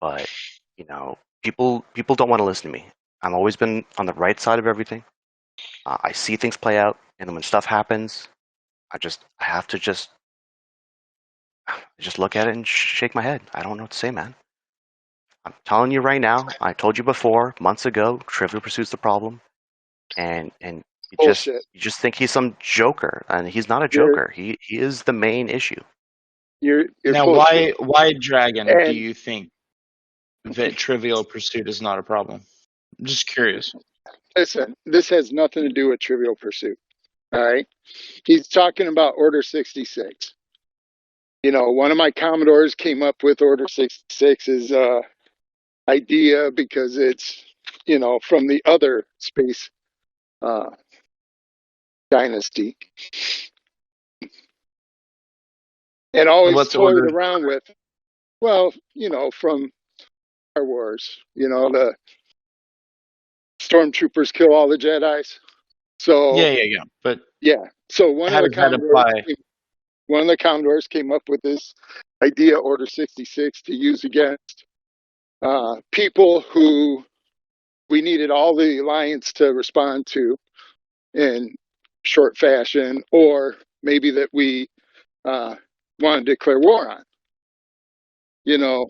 [SPEAKER 5] But you know, people don't want to listen to me. I've always been on the right side of everything. I see things play out, and then when stuff happens, I have to just look at it and shake my head. I don't know what to say, man. I'm telling you right now. I told you before, months ago. Trivial Pursuit's the problem, and you just think he's some joker, and he's not a joker. He is the main issue.
[SPEAKER 7] You're
[SPEAKER 4] now, why Dragon? Do you think that Trivial Pursuit is not a problem? I'm just curious.
[SPEAKER 7] Listen, this has nothing to do with Trivial Pursuit. All right, he's talking about Order 66. You know, one of my Commodores came up with Order 66's idea because it's, you know, from the other space dynasty, and always toyed around with, well, you know, from Star Wars, you know, the stormtroopers kill all the Jedis. So
[SPEAKER 4] yeah. But
[SPEAKER 7] yeah, so one of the Commodores came up with this idea, Order 66, to use against people who we needed all the Alliance to respond to in short fashion, or maybe that we wanted to declare war on. You know,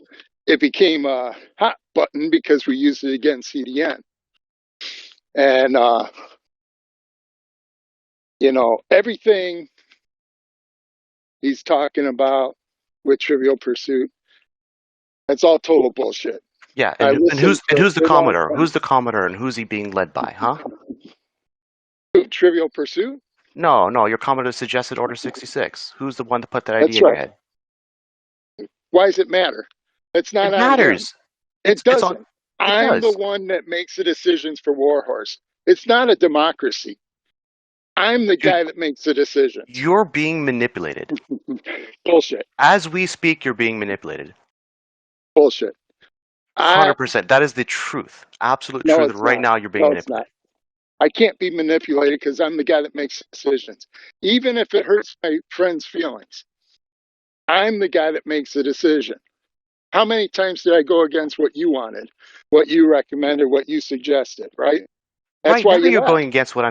[SPEAKER 7] it became a hot button because we used it against CDN. And, you know, everything he's talking about with Trivial Pursuit, that's all total bullshit.
[SPEAKER 5] Yeah, and who's the Commodore? Who's the Commodore, and who's he being led by, huh?
[SPEAKER 7] Trivial Pursuit?
[SPEAKER 5] No, your Commodore suggested Order 66. Who's the one that put that idea in your head?
[SPEAKER 7] Why does it matter? It's not.
[SPEAKER 5] It matters.
[SPEAKER 7] It doesn't. I'm the one that makes the decisions for Warhorse. It's not a democracy. I'm the guy that makes the decisions.
[SPEAKER 5] You're being manipulated.
[SPEAKER 7] Bullshit.
[SPEAKER 5] As we speak, you're being manipulated.
[SPEAKER 7] Bullshit.
[SPEAKER 5] 100%. That is the truth. Absolute truth. Right now, you're being manipulated.
[SPEAKER 7] It's not. I can't be manipulated because I'm the guy that makes decisions. Even if it hurts my friend's feelings, I'm the guy that makes the decision. How many times did I go against what you wanted, what you recommended, what you suggested, right? That's why
[SPEAKER 5] you're going against what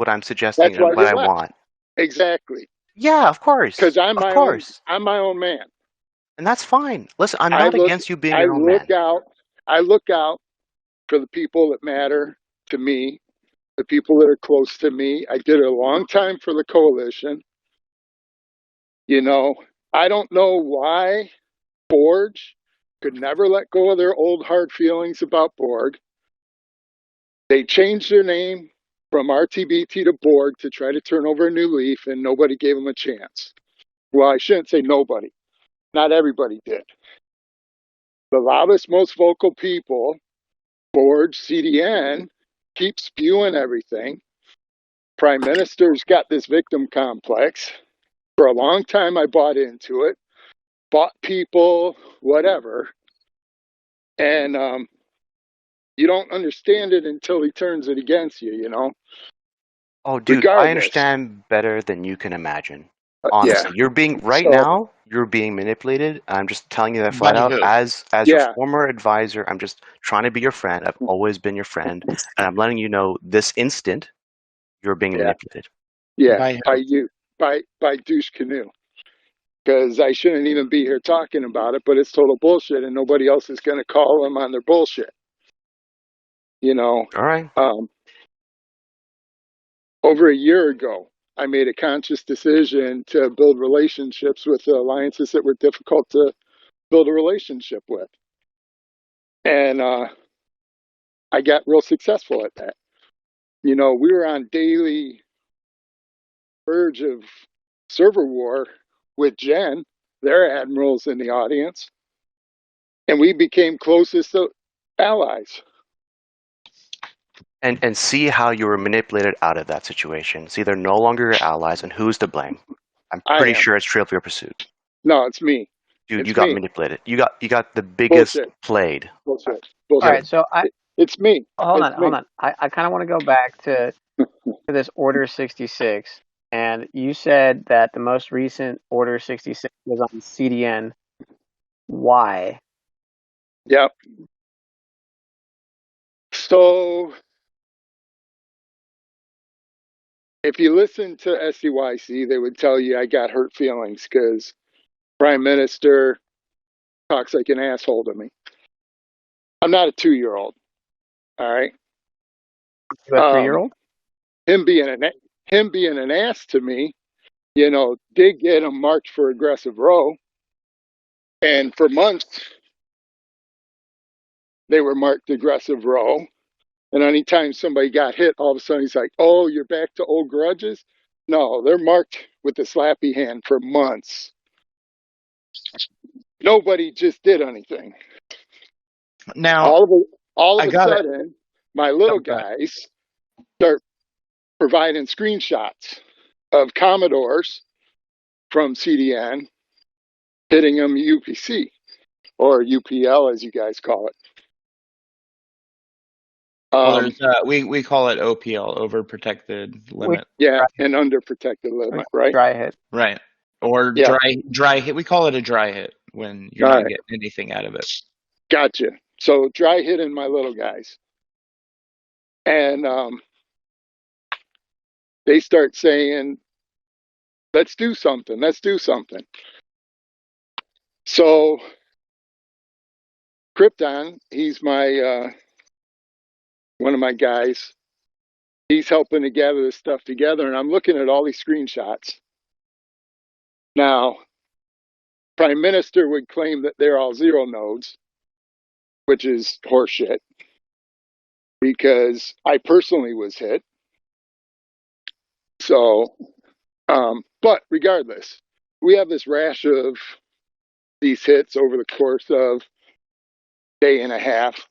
[SPEAKER 5] I'm suggesting and what I want.
[SPEAKER 7] Exactly.
[SPEAKER 5] Yeah, of course.
[SPEAKER 7] Because I'm my own man.
[SPEAKER 5] And that's fine. Listen, I'm not against you being your own man.
[SPEAKER 7] I look out for the people that matter to me, the people that are close to me. I did it a long time for the coalition. You know, I don't know why BORG could never let go of their old hard feelings about Borg. They changed their name from RTBT to Borg to try to turn over a new leaf, and nobody gave them a chance. Well, I shouldn't say nobody. Not everybody did. The loudest, most vocal people, BORG, CDN, keep spewing everything. Prime Minister's got this victim complex. For a long time, I bought into it, bought people, whatever. And you don't understand it until he turns it against you, you know?
[SPEAKER 5] Oh, dude,
[SPEAKER 7] Regardless.
[SPEAKER 5] I understand better than you can imagine. Honestly,
[SPEAKER 7] Yeah.
[SPEAKER 5] you're being you're being manipulated. I'm just telling you that flat
[SPEAKER 4] By
[SPEAKER 5] out.
[SPEAKER 4] who?
[SPEAKER 5] As
[SPEAKER 7] Yeah.
[SPEAKER 5] your former advisor, I'm just trying to be your friend. I've always been your friend, and I'm letting you know this instant you're being manipulated.
[SPEAKER 7] Yeah,
[SPEAKER 4] By
[SPEAKER 7] by you, by DoucheCanoe. Because I shouldn't even be here talking about it, but it's total bullshit, and nobody else is going to call them on their bullshit. You know,
[SPEAKER 5] All right.
[SPEAKER 7] over a year ago, I made a conscious decision to build relationships with the alliances that were difficult to build a relationship with. And I got real successful at that. You know, we were on daily verge of server war with Jen, their admirals in the audience, and we became closest allies.
[SPEAKER 5] And see how you were manipulated out of that situation. See, they're no longer your allies, and who's to blame? I'm pretty sure it's Trivial Pursuit.
[SPEAKER 7] No, it's me.
[SPEAKER 5] Dude,
[SPEAKER 7] it's
[SPEAKER 5] you got
[SPEAKER 7] me.
[SPEAKER 5] manipulated. You got the biggest
[SPEAKER 7] Bullshit.
[SPEAKER 5] played.
[SPEAKER 7] Bullshit.
[SPEAKER 2] All right, so
[SPEAKER 7] it's me.
[SPEAKER 2] Hold on. I kind of want to go back to this Order 66, and you said that the most recent Order 66 was on CDN. Why?
[SPEAKER 7] Yep. So, if you listen to SEYC, they would tell you I got hurt feelings because Prime Minister talks like an asshole to me. I'm not a 2-year-old. All right.
[SPEAKER 2] You a 3-year-old?
[SPEAKER 7] Him being an ass to me, you know, did get him marked for aggressive row, and for months they were marked aggressive row. And anytime somebody got hit, all of a sudden he's like, "Oh, you're back to old grudges." No, they're marked with the slappy hand for months. Nobody just did anything.
[SPEAKER 4] Now,
[SPEAKER 7] all of a sudden, my little guys start providing screenshots of Commodores from CDN hitting them UPC or UPL, as you guys call it.
[SPEAKER 4] Well, we call it OPL, overprotected limit.
[SPEAKER 7] And underprotected limit, right?
[SPEAKER 2] Dry hit.
[SPEAKER 4] Right. Or dry hit. We call it a dry hit when you're not getting anything out of it.
[SPEAKER 7] Gotcha. So dry hitting my little guys. And they start saying, let's do something. So Krypton, he's my one of my guys. He's helping to gather this stuff together, and I'm looking at all these screenshots. Now, Prime Minister would claim that they're all 0 nodes, which is horseshit, because I personally was hit. So, but regardless, we have this rash of these hits over the course of a day and a half,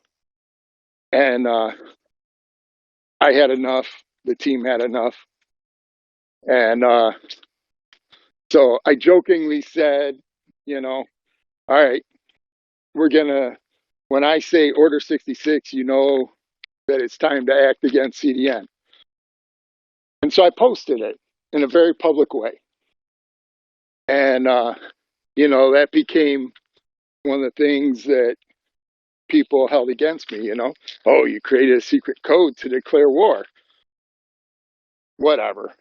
[SPEAKER 7] and I had enough. The team had enough, and so I jokingly said, you know, all right, we're gonna. When I say Order 66, you know that it's time to act against CDN. And so I posted it in a very public way. And, you know, that became one of the things that people held against me, you know. Oh, you created a secret code to declare war. Whatever.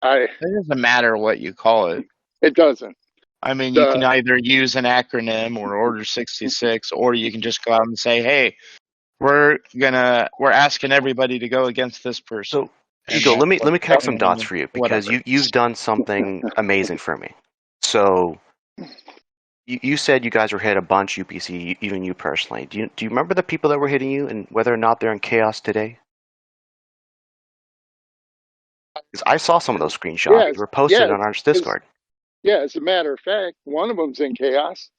[SPEAKER 4] It doesn't matter what you call it.
[SPEAKER 7] It doesn't.
[SPEAKER 4] I mean, you can either use an acronym or Order 66, or you can just go out and say, hey, we're asking everybody to go against this person.
[SPEAKER 5] So, Ego, let me connect some dots for you, because you've done something amazing for me. So you said you guys were hit a bunch, UPC, even you personally. Do you remember the people that were hitting you and whether or not they're in chaos today? Because I saw some of those screenshots.
[SPEAKER 7] Yes,
[SPEAKER 5] They were posted
[SPEAKER 7] yes,
[SPEAKER 5] on our Discord.
[SPEAKER 7] yeah. As a matter of fact, one of them's in chaos.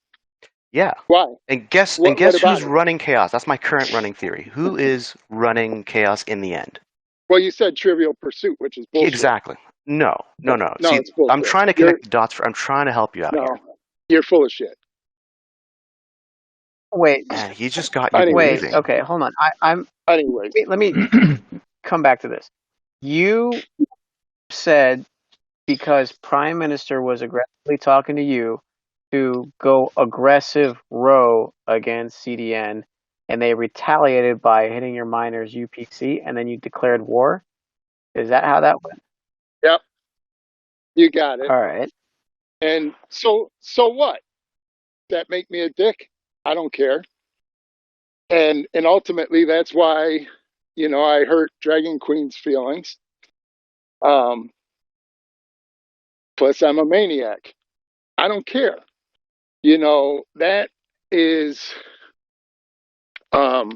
[SPEAKER 5] Yeah.
[SPEAKER 7] Why?
[SPEAKER 5] And guess
[SPEAKER 7] What about
[SPEAKER 5] who's
[SPEAKER 7] it?
[SPEAKER 5] running chaos? That's my current running theory. Who is running chaos in the end?
[SPEAKER 7] Well, you said Trivial Pursuit, which is bullshit.
[SPEAKER 5] Exactly. No.
[SPEAKER 7] No,
[SPEAKER 5] See,
[SPEAKER 7] it's bullshit.
[SPEAKER 5] I'm trying to connect the dots. I'm trying to help you out
[SPEAKER 7] No,
[SPEAKER 5] here.
[SPEAKER 7] you're full of shit.
[SPEAKER 2] Wait,
[SPEAKER 5] Man, he just got you
[SPEAKER 7] Anyway.
[SPEAKER 5] believing.
[SPEAKER 2] okay, hold on. I'm
[SPEAKER 7] Anyway,
[SPEAKER 2] let me come back to this. You said because Prime Minister was aggressively talking to you to go aggressive row against CDN, and they retaliated by hitting your miners UPC, and then you declared war. Is that how that went?
[SPEAKER 7] yep, you got it.
[SPEAKER 2] All right.
[SPEAKER 7] And so what? That make me a dick? I don't care. And ultimately, that's why, I hurt Dragon Queen's feelings. Plus, I'm a maniac. I don't care. That is the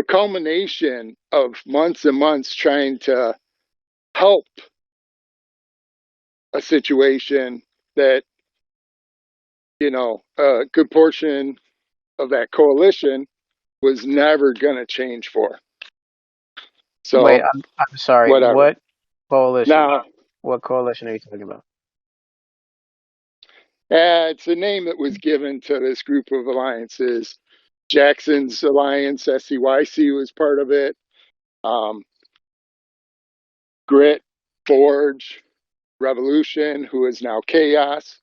[SPEAKER 7] culmination of months and months trying to help a situation that, a good portion of that coalition was never going to change for. So
[SPEAKER 2] Wait, I'm sorry.
[SPEAKER 7] whatever.
[SPEAKER 2] What coalition?
[SPEAKER 7] Now,
[SPEAKER 2] What coalition are you talking about?
[SPEAKER 7] it's a name that was given to this group of alliances. Jackson's alliance, SEYC, was part of it. Grit, Forge, Revolution, who is now Chaos.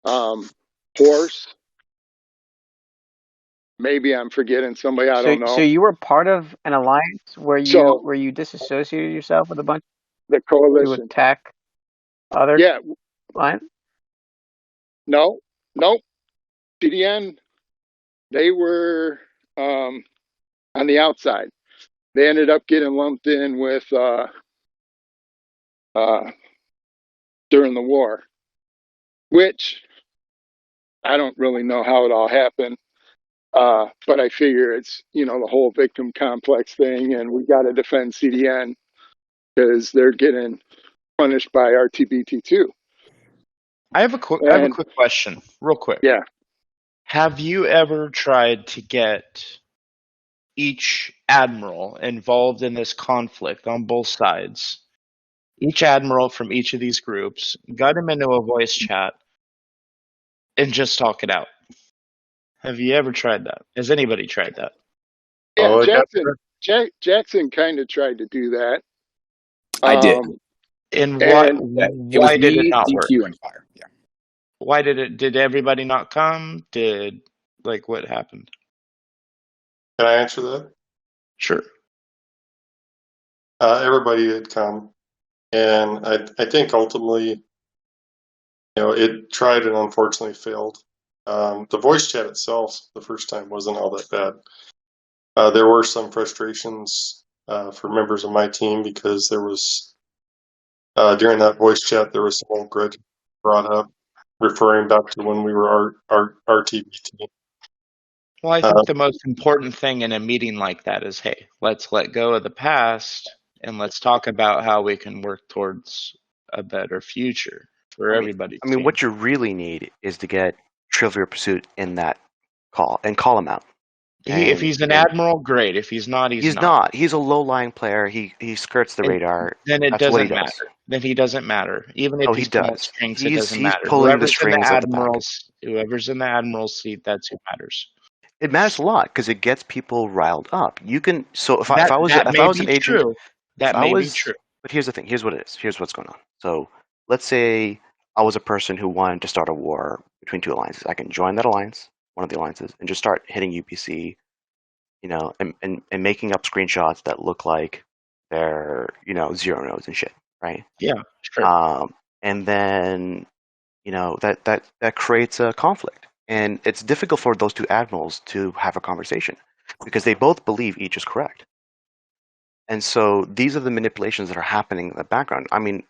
[SPEAKER 7] Horse. Maybe I'm forgetting somebody. I don't know.
[SPEAKER 2] So you were part of an alliance where you disassociated yourself with a bunch
[SPEAKER 7] the
[SPEAKER 2] to
[SPEAKER 7] coalition.
[SPEAKER 2] attack other
[SPEAKER 7] Yeah.
[SPEAKER 2] alliance?
[SPEAKER 7] No. CDN, they were on the outside. They ended up getting lumped in with during the war, which I don't really know how it all happened. But I figure it's, the whole victim complex thing, and we got to defend CDN because they're getting punished by RTBT2.
[SPEAKER 4] I have a quick question, real quick.
[SPEAKER 7] Yeah.
[SPEAKER 4] Have you ever tried to get each admiral involved in this conflict on both sides, each admiral from each of these groups, got him into a voice chat, and just talk it out? Have you ever tried that? Has anybody tried that?
[SPEAKER 7] Yeah, Jackson kind of tried to do that.
[SPEAKER 6] I did.
[SPEAKER 4] And why did it not work?
[SPEAKER 6] DQ and Fire. Yeah.
[SPEAKER 4] Why did everybody not come? What happened?
[SPEAKER 8] Can I answer that?
[SPEAKER 4] Sure.
[SPEAKER 8] Everybody had come, and I think ultimately, it tried and unfortunately failed. The voice chat itself, the first time, wasn't all that bad. There were some frustrations for members of my team because there was, during that voice chat, there was some old grudge brought up, referring back to when we were RTBT.
[SPEAKER 4] Well, I think the most important thing in a meeting like that is, hey, let's let go of the past and let's talk about how we can work towards a better future for everybody.
[SPEAKER 5] I mean, what you really need is to get Trivial Pursuit in that call and call him out.
[SPEAKER 4] If he's an admiral, great. If he's not, he's
[SPEAKER 5] not. He's a low-lying player. He skirts the radar.
[SPEAKER 4] Then it doesn't matter. Then he doesn't matter. Even if he's pulling strings, it doesn't matter.
[SPEAKER 5] Pulling the strings of the pack.
[SPEAKER 4] Whoever's in the admiral's seat, that's who matters.
[SPEAKER 5] It matters a lot because it gets people riled up. You can. So if I was an agent,
[SPEAKER 4] that may be true.
[SPEAKER 5] But here's the thing. Here's what it is. Here's what's going on. So let's say I was a person who wanted to start a war between two alliances. I can join that alliance, one of the alliances, and just start hitting UPC, and making up screenshots that look like they're, 0 nodes and shit, right?
[SPEAKER 4] Yeah, sure.
[SPEAKER 5] And then, that creates a conflict. And it's difficult for those two admirals to have a conversation because they both believe each is correct. And so these are the manipulations that are happening in the background. I mean,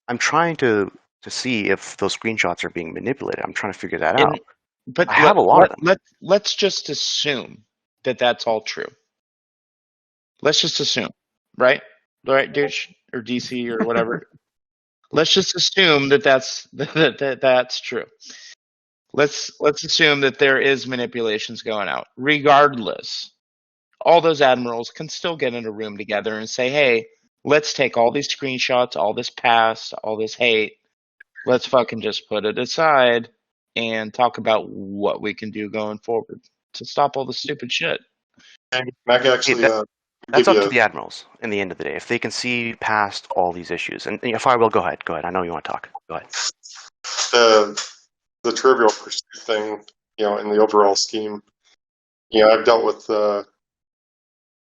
[SPEAKER 5] I'm trying to to see if those screenshots are being manipulated. I'm trying to figure that out.
[SPEAKER 4] But
[SPEAKER 5] I have a lot of them.
[SPEAKER 4] let's just assume that that's all true. Let's just assume, right? Right, Douche or DC or whatever. Let's just assume that that's true. Let's assume that there is manipulations going out. Regardless, all those admirals can still get in a room together and say, "Hey, let's take all these screenshots, all this past, all this hate. Let's fucking just put it aside and talk about what we can do going forward to stop all the stupid shit."
[SPEAKER 8] Mac actually,
[SPEAKER 5] that's up to the admirals in the end of the day. If they can see past all these issues, and FireAtWill, go ahead. I know you want to talk. Go ahead.
[SPEAKER 8] The Trivial Pursuit thing, in the overall scheme, I've dealt with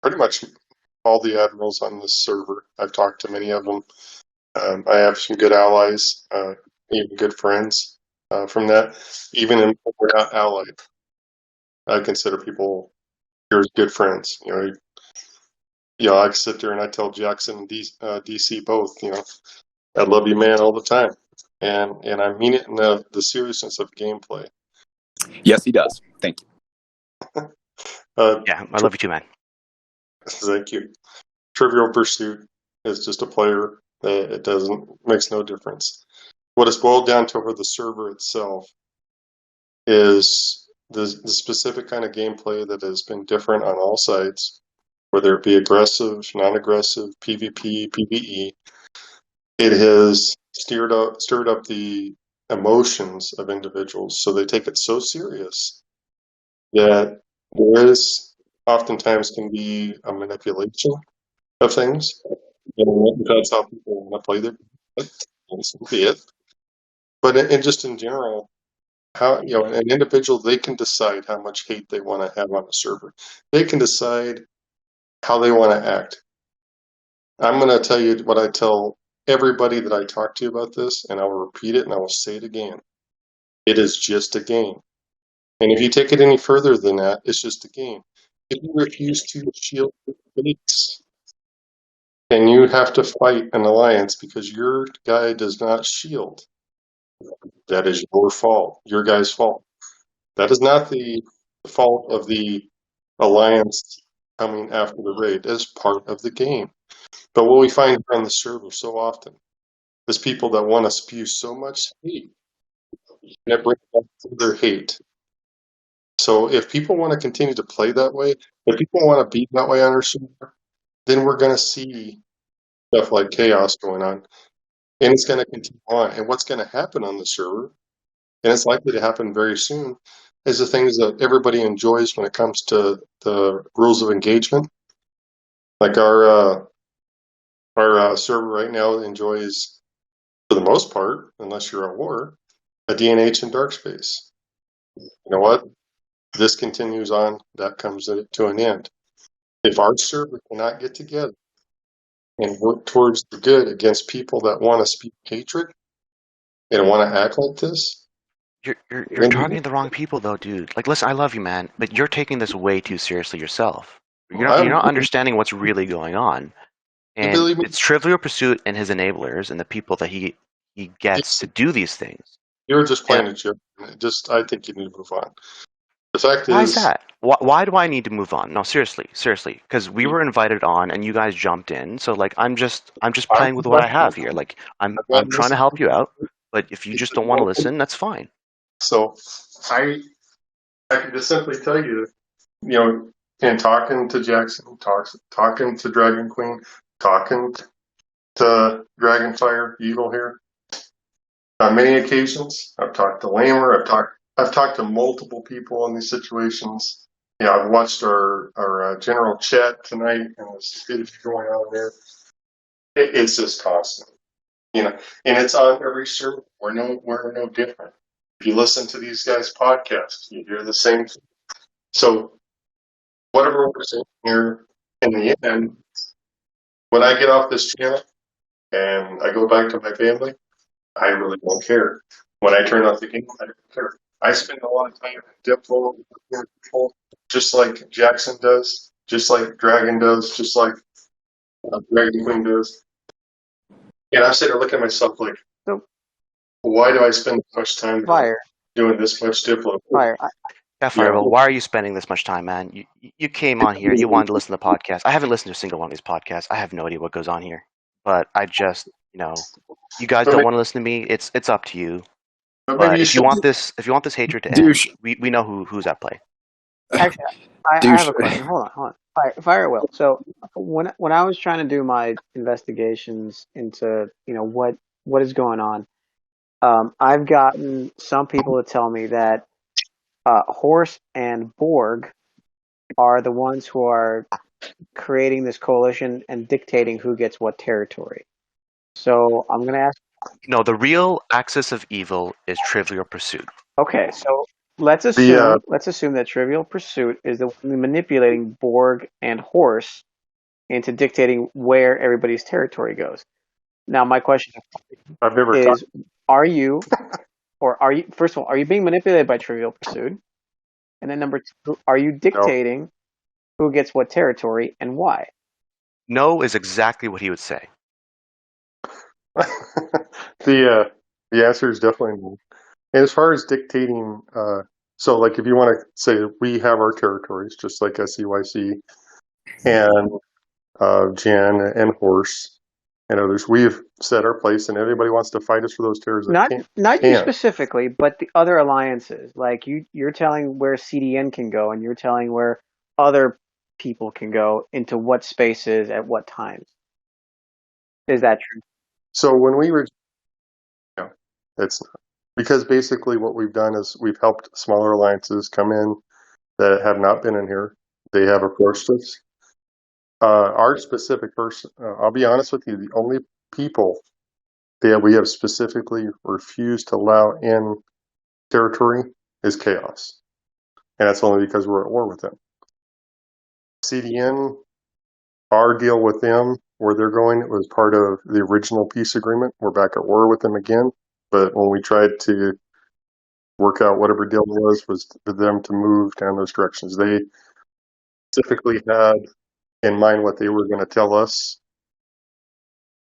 [SPEAKER 8] pretty much all the admirals on this server. I've talked to many of them. I have some good allies, even good friends from that. Even if we're not allied, I consider people here as good friends. I sit there and I tell Jackson and DC both, I love you, man, all the time. And I mean it in the seriousness of gameplay.
[SPEAKER 6] Yes, he does. Thank you.
[SPEAKER 5] Yeah, I love you too, man.
[SPEAKER 8] Thank you. Trivial Pursuit is just a player. It makes no difference. What it's boiled down to over the server itself is the specific kind of gameplay that has been different on all sides, whether it be aggressive, non-aggressive, PvP, PvE. It has stirred up the emotions of individuals, so they take it so serious that there is oftentimes can be a manipulation of things. And that's how people want to play their game. So be it. But just in general, how an individual, they can decide how much hate they want to have on a server. They can decide how they want to act. I'm going to tell you what I tell everybody that I talk to about this, and I will repeat it and I will say it again. It is just a game. And if you take it any further than that, it's just a game. If you refuse to shield your face, and you have to fight an alliance because your guy does not shield, that is your fault, your guy's fault. That is not the fault of the alliance coming after the raid. It is part of the game. But what we find on the server so often is people that want to spew so much hate, and it brings up further hate. So if people want to continue to play that way, if people want to be that way on our server, then we're going to see stuff like chaos going on. And it's going to continue on. And what's going to happen on the server, and it's likely to happen very soon, is the things that everybody enjoys when it comes to the rules of engagement. Like our server right now enjoys, for the most part, unless you're at war, a DNH and dark space. You know what? This continues on. That comes to an end. If our server cannot get together and work towards the good against people that want to speak hatred and want to act like this,
[SPEAKER 5] you're targeting the wrong people, though, dude. Like, listen, I love you, man, but you're taking this way too seriously yourself. You're not understanding what's really going on. And it's Trivial Pursuit and his enablers and the people that he gets to do these things.
[SPEAKER 8] You're just playing a joke. I think you need to move on. The fact
[SPEAKER 5] why is that? Why do I need to move on? No, seriously, because we were invited on and you guys jumped in. So like, I'm just playing with what I have here. Like, I'm trying to help you out, but if you just don't want to listen, that's fine.
[SPEAKER 8] So I can just simply tell you, in talking to Jackson, talking to Dragon Queen, talking to DragonFYRE Evil here, on many occasions, I've talked to Lamer, I've talked to multiple people in these situations. I've watched our general chat tonight and the speech going on there. It's just constant, and it's on every server. We're no different. If you listen to these guys' podcasts, you hear the same thing. So whatever we're saying here, in the end, when I get off this channel and I go back to my family, I really don't care. When I turn off the game, I don't care. I spend a lot of time in Diplo, just like Jackson does, just like Dragon does, just like Dragon Queen does. And I sit there looking at myself like, why do I spend so much time
[SPEAKER 2] Fire,
[SPEAKER 8] doing this much Diplo?
[SPEAKER 2] fire.
[SPEAKER 5] Yeah, FireAtWill, why are you spending this much time, man? You came on here, you wanted to listen to the podcast. I haven't listened to a single one of these podcasts. I have no idea what goes on here. But I just, you guys don't want to listen to me. It's up to you. But if you want this hatred to end, we know who's at play.
[SPEAKER 2] Actually, I have a question. Hold on. FireAtWill. So when I was trying to do my investigations into what is going on, I've gotten some people to tell me that Horse and BORG are the ones who are creating this coalition and dictating who gets what territory. So I'm going to ask.
[SPEAKER 5] No, the real axis of evil is Trivial Pursuit.
[SPEAKER 2] Okay, so let's assume that Trivial Pursuit is the one manipulating BORG and Horse into dictating where everybody's territory goes. Now, my question is: are you first of all, are you being manipulated by Trivial Pursuit? And then number two, are you dictating who gets what territory and why?
[SPEAKER 5] No is exactly what he would say.
[SPEAKER 8] The answer is definitely no. And as far as dictating, so like if you want to say we have our territories, just like SEYC and Jan and Horse and others, we've set our place, and everybody wants to fight us for those territories.
[SPEAKER 2] Not you specifically, but the other alliances. Like you're telling where CDN can go, and you're telling where other people can go into what spaces at what times. Is that true?
[SPEAKER 8] So when we were, no, it's not. Because basically what we've done is we've helped smaller alliances come in that have not been in here. They have approached us. Our specific person, I'll be honest with you, the only people that we have specifically refused to allow in territory is Chaos. And that's only because we're at war with them. CDN, our deal with them, where they're going, it was part of the original peace agreement. We're back at war with them again. But when we tried to work out whatever deal it was for them to move down those directions. They specifically had in mind what they were going to tell us,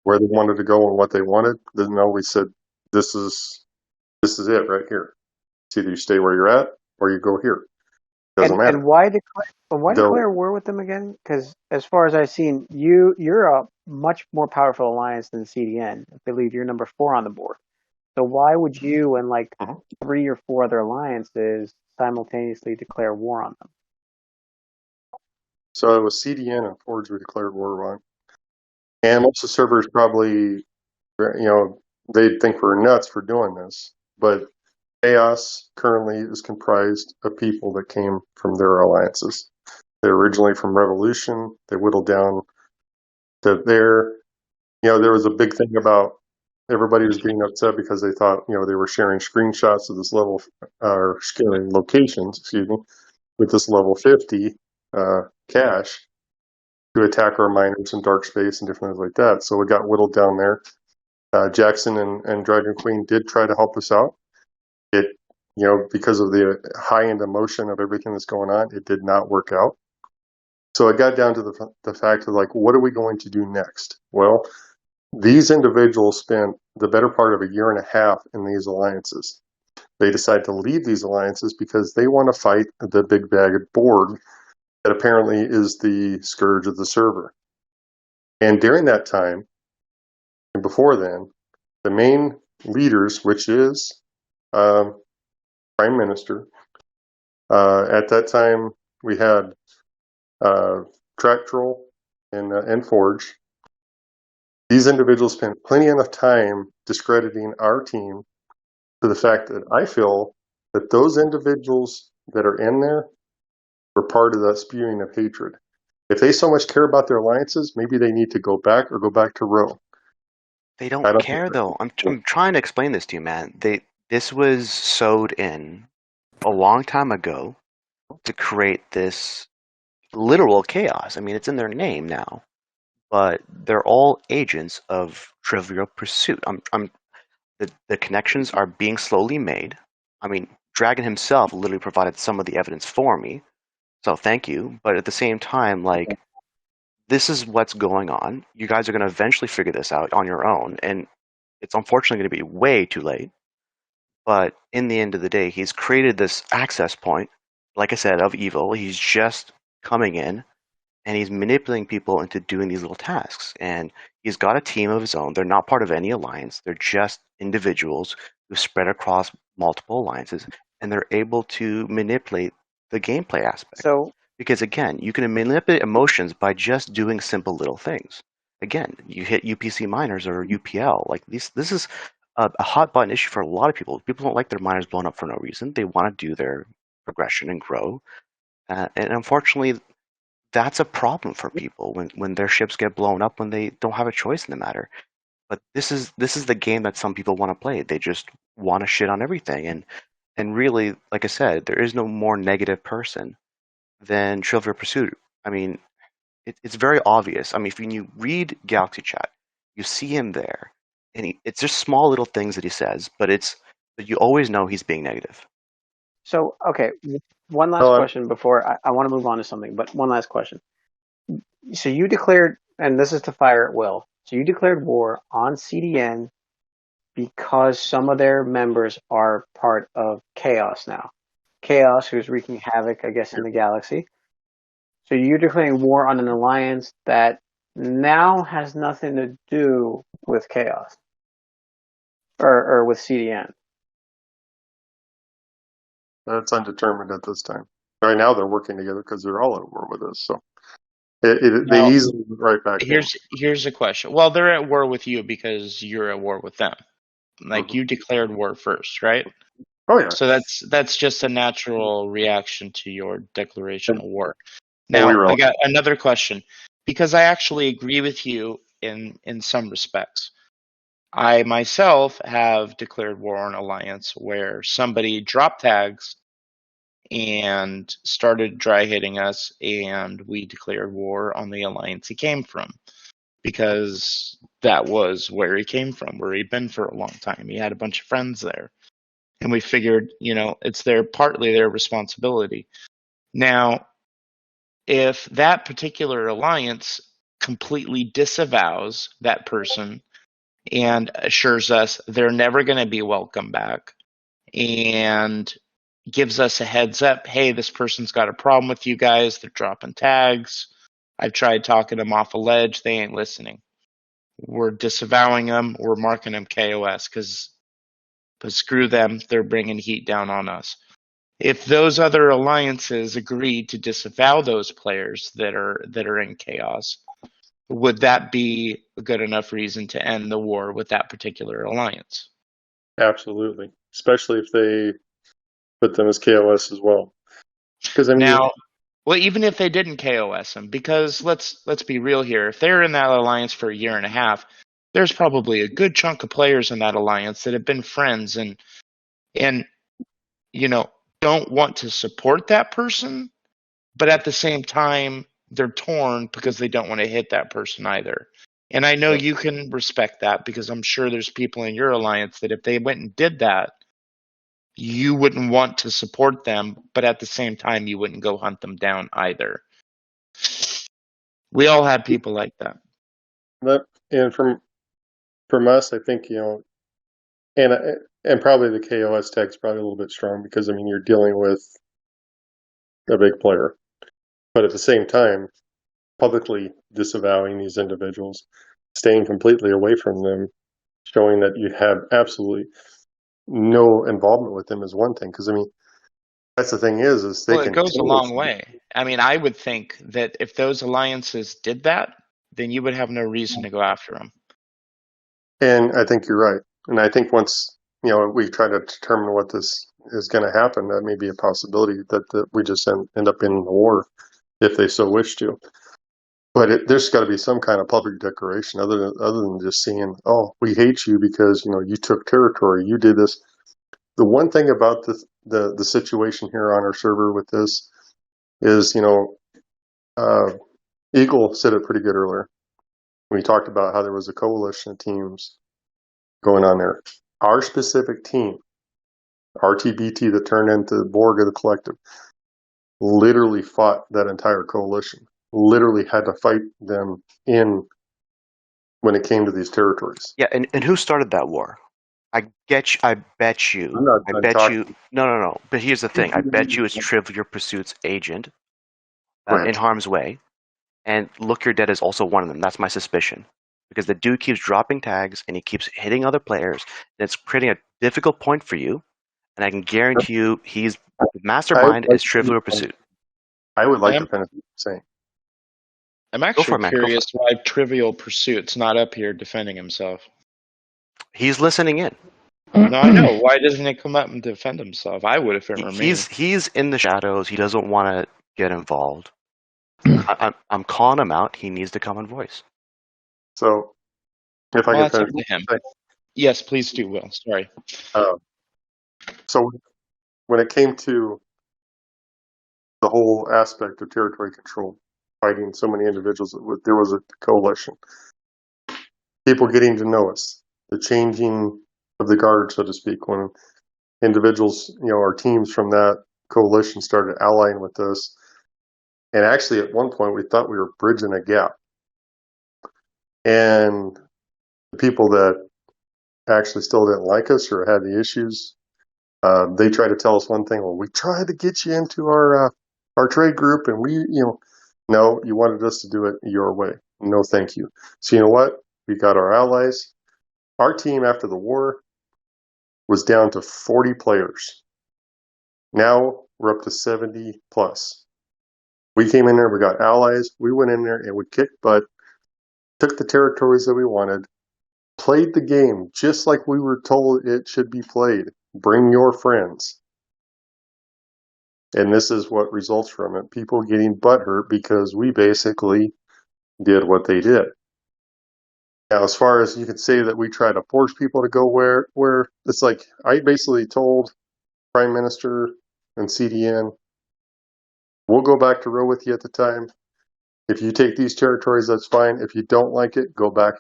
[SPEAKER 8] where they wanted to go and what they wanted. Then we said, this is it right here. It's either you stay where you're at or you go here. Doesn't matter.
[SPEAKER 2] And why declare war with them again? Because as far as I've seen, you're a much more powerful alliance than CDN. I believe you're number 4 on the board. So why would you and 3 or 4 other alliances simultaneously declare war on them?
[SPEAKER 8] So it was CDN and Forge we declared war on. And most of the servers probably, they'd think we're nuts for doing this. But Chaos currently is comprised of people that came from their alliances. They're originally from Revolution. They whittled down to there. There was a big thing about everybody was getting upset because they thought, they were sharing screenshots of this level, or sharing locations, with this level 50 cache to attack our miners in dark space and different things like that. So it got whittled down there. Jackson and Dragon Queen did try to help us out. It, because of the high-end emotion of everything that's going on, it did not work out. So it got down to the fact of what are we going to do next? Well, these individuals spent the better part of a year and a half in these alliances. They decide to leave these alliances because they want to fight the big bag of BORG that apparently is the scourge of the server. And during that time, and before then, the main leaders, which is Prime Minister, at that time we had Tractroll and Forge. These individuals spent plenty enough time discrediting our team to the fact that I feel that those individuals that are in there were part of that spewing of hatred. If they so much care about their alliances, maybe they need to go back or go back to Rome.
[SPEAKER 5] They don't care, though. I'm trying to explain this to you, man. This was sewed in a long time ago to create this literal chaos. I mean, it's in their name now. But they're all agents of Trivial Pursuit. The connections are being slowly made. I mean, Dragon himself literally provided some of the evidence for me, so thank you. But at the same time, this is what's going on. You guys are going to eventually figure this out on your own, and it's unfortunately going to be way too late. But in the end of the day, he's created this access point, like I said, of evil. He's just coming in and he's manipulating people into doing these little tasks. And he's got a team of his own. They're not part of any alliance. They're just individuals who spread across multiple alliances, and they're able to manipulate the gameplay aspect.
[SPEAKER 2] So,
[SPEAKER 5] because again, you can manipulate emotions by just doing simple little things. Again, you hit UPC miners or UPL. Like this is a hot button issue for a lot of people. People don't like their miners blown up for no reason. They want to do their progression and grow. And unfortunately, that's a problem for people when their ships get blown up when they don't have a choice in the matter. But this is the game that some people want to play. They just want to shit on everything. And really, like I said, there is no more negative person than Trivial Pursuit. I mean, it's very obvious. I mean, when you read Galaxy Chat, you see him there, and it's just small little things that he says, but you always know he's being negative.
[SPEAKER 2] So, okay, one last question before I want to move on to something, but one last question. So you declared, and this is to FireAtWill, so you declared war on CDN because some of their members are part of Chaos now. Chaos, who's wreaking havoc, I guess, in the galaxy. So you're declaring war on an alliance that now has nothing to do with Chaos or with CDN.
[SPEAKER 8] That's undetermined at this time. Right now, they're working together because they're all at war with us. So they easily went right back.
[SPEAKER 4] Here's a question. Well, they're at war with you because you're at war with them. Like you declared war first, right?
[SPEAKER 8] Oh yeah.
[SPEAKER 4] So that's just a natural reaction to your declaration of war. Now I got another question, because I actually agree with you in some respects. I myself have declared war on Alliance where somebody dropped tags and started dry hitting us, and we declared war on the Alliance he came from, because that was where he came from, where he'd been for a long time. He had a bunch of friends there, and we figured, it's partly their responsibility. Now, if that particular alliance completely disavows that person and assures us they're never going to be welcome back, and gives us a heads up, hey, this person's got a problem with you guys, they're dropping tags, I've tried talking them off a ledge, they ain't listening. We're disavowing them, we're marking them KOS, because screw them, they're bringing heat down on us. If those other alliances agree to disavow those players that are in Chaos, would that be a good enough reason to end the war with that particular alliance?
[SPEAKER 8] Absolutely, especially if they put them as KOS as well. Because
[SPEAKER 4] even if they didn't KOS them, because let's be real here, if they're in that alliance for a year and a half, there's probably a good chunk of players in that alliance that have been friends and don't want to support that person, but at the same time they're torn because they don't want to hit that person either. And I know you can respect that, because I'm sure there's people in your alliance that if they went and did that, you wouldn't want to support them, but at the same time you wouldn't go hunt them down either. We all have people like that.
[SPEAKER 8] And from us, I think, and probably the KOS tag's probably a little bit strong, because you're dealing with a big player, but at the same time, publicly disavowing these individuals, staying completely away from them, showing that you have absolutely no involvement with them is one thing. Because that's the thing is they can.
[SPEAKER 4] It goes a long way. I would think that if those alliances did that, then you would have no reason to go after them.
[SPEAKER 8] And I think you're right. And I think once we try to determine what this is going to happen, that may be a possibility that we just end up in the war if they so wish to. But there's got to be some kind of public declaration other than just saying, "Oh, we hate you because you took territory, you did this." The one thing about the situation here on our server with this is, Eagle said it pretty good earlier when he talked about how there was a coalition of teams going on there. Our specific team, RTBT, that turned into BORG of the Collective, literally fought that entire coalition. Literally had to fight them in when it came to these territories.
[SPEAKER 5] Yeah, and who started that war? I bet you.
[SPEAKER 8] I'm not
[SPEAKER 5] I
[SPEAKER 8] done
[SPEAKER 5] bet
[SPEAKER 8] talking.
[SPEAKER 5] you. No. But here's the thing. I bet you it's Trivial Pursuit's agent
[SPEAKER 8] Go ahead.
[SPEAKER 5] in harm's way, and Look You're Dead is also one of them. That's my suspicion, because the dude keeps dropping tags and he keeps hitting other players, and it's creating a difficult point for you. And I can guarantee you, he's Mastermind is Trivial Pursuit.
[SPEAKER 8] I would like to finish what you're saying.
[SPEAKER 4] I'm
[SPEAKER 5] Go for
[SPEAKER 4] actually
[SPEAKER 5] it, man.
[SPEAKER 4] curious why Trivial Pursuit's not up here defending himself.
[SPEAKER 5] He's listening in.
[SPEAKER 4] No, I know. Why doesn't he come up and defend himself? I would if it were me.
[SPEAKER 5] He's in the shadows. He doesn't want to get involved. I'm calling him out. He needs to come and voice.
[SPEAKER 8] So, if I
[SPEAKER 4] Well,
[SPEAKER 8] can
[SPEAKER 4] that's up
[SPEAKER 8] finish,
[SPEAKER 4] to him. Yes, please do, Will. Sorry.
[SPEAKER 8] So when it came to the whole aspect of territory control, fighting so many individuals, there was a coalition. People getting to know us, the changing of the guard, so to speak, when individuals, our teams from that coalition started allying with us. And actually, at one point, we thought we were bridging a gap. And the people that actually still didn't like us or had the issues, they tried to tell us one thing. Well, we tried to get you into our trade group, and no, you wanted us to do it your way. No, thank you. So you know what? We got our allies. Our team after the war was down to 40 players. Now we're up to 70 plus. We came in there, we got allies. We went in there and we kicked butt, took the territories that we wanted, played the game just like we were told it should be played. Bring your friends. And this is what results from it. People getting butthurt because we basically did what they did. Now, as far as you could say that we try to force people to go where it's like, I basically told Prime Minister and CDN, we'll go back to row with you at the time. If you take these territories, that's fine. If you don't like it, go back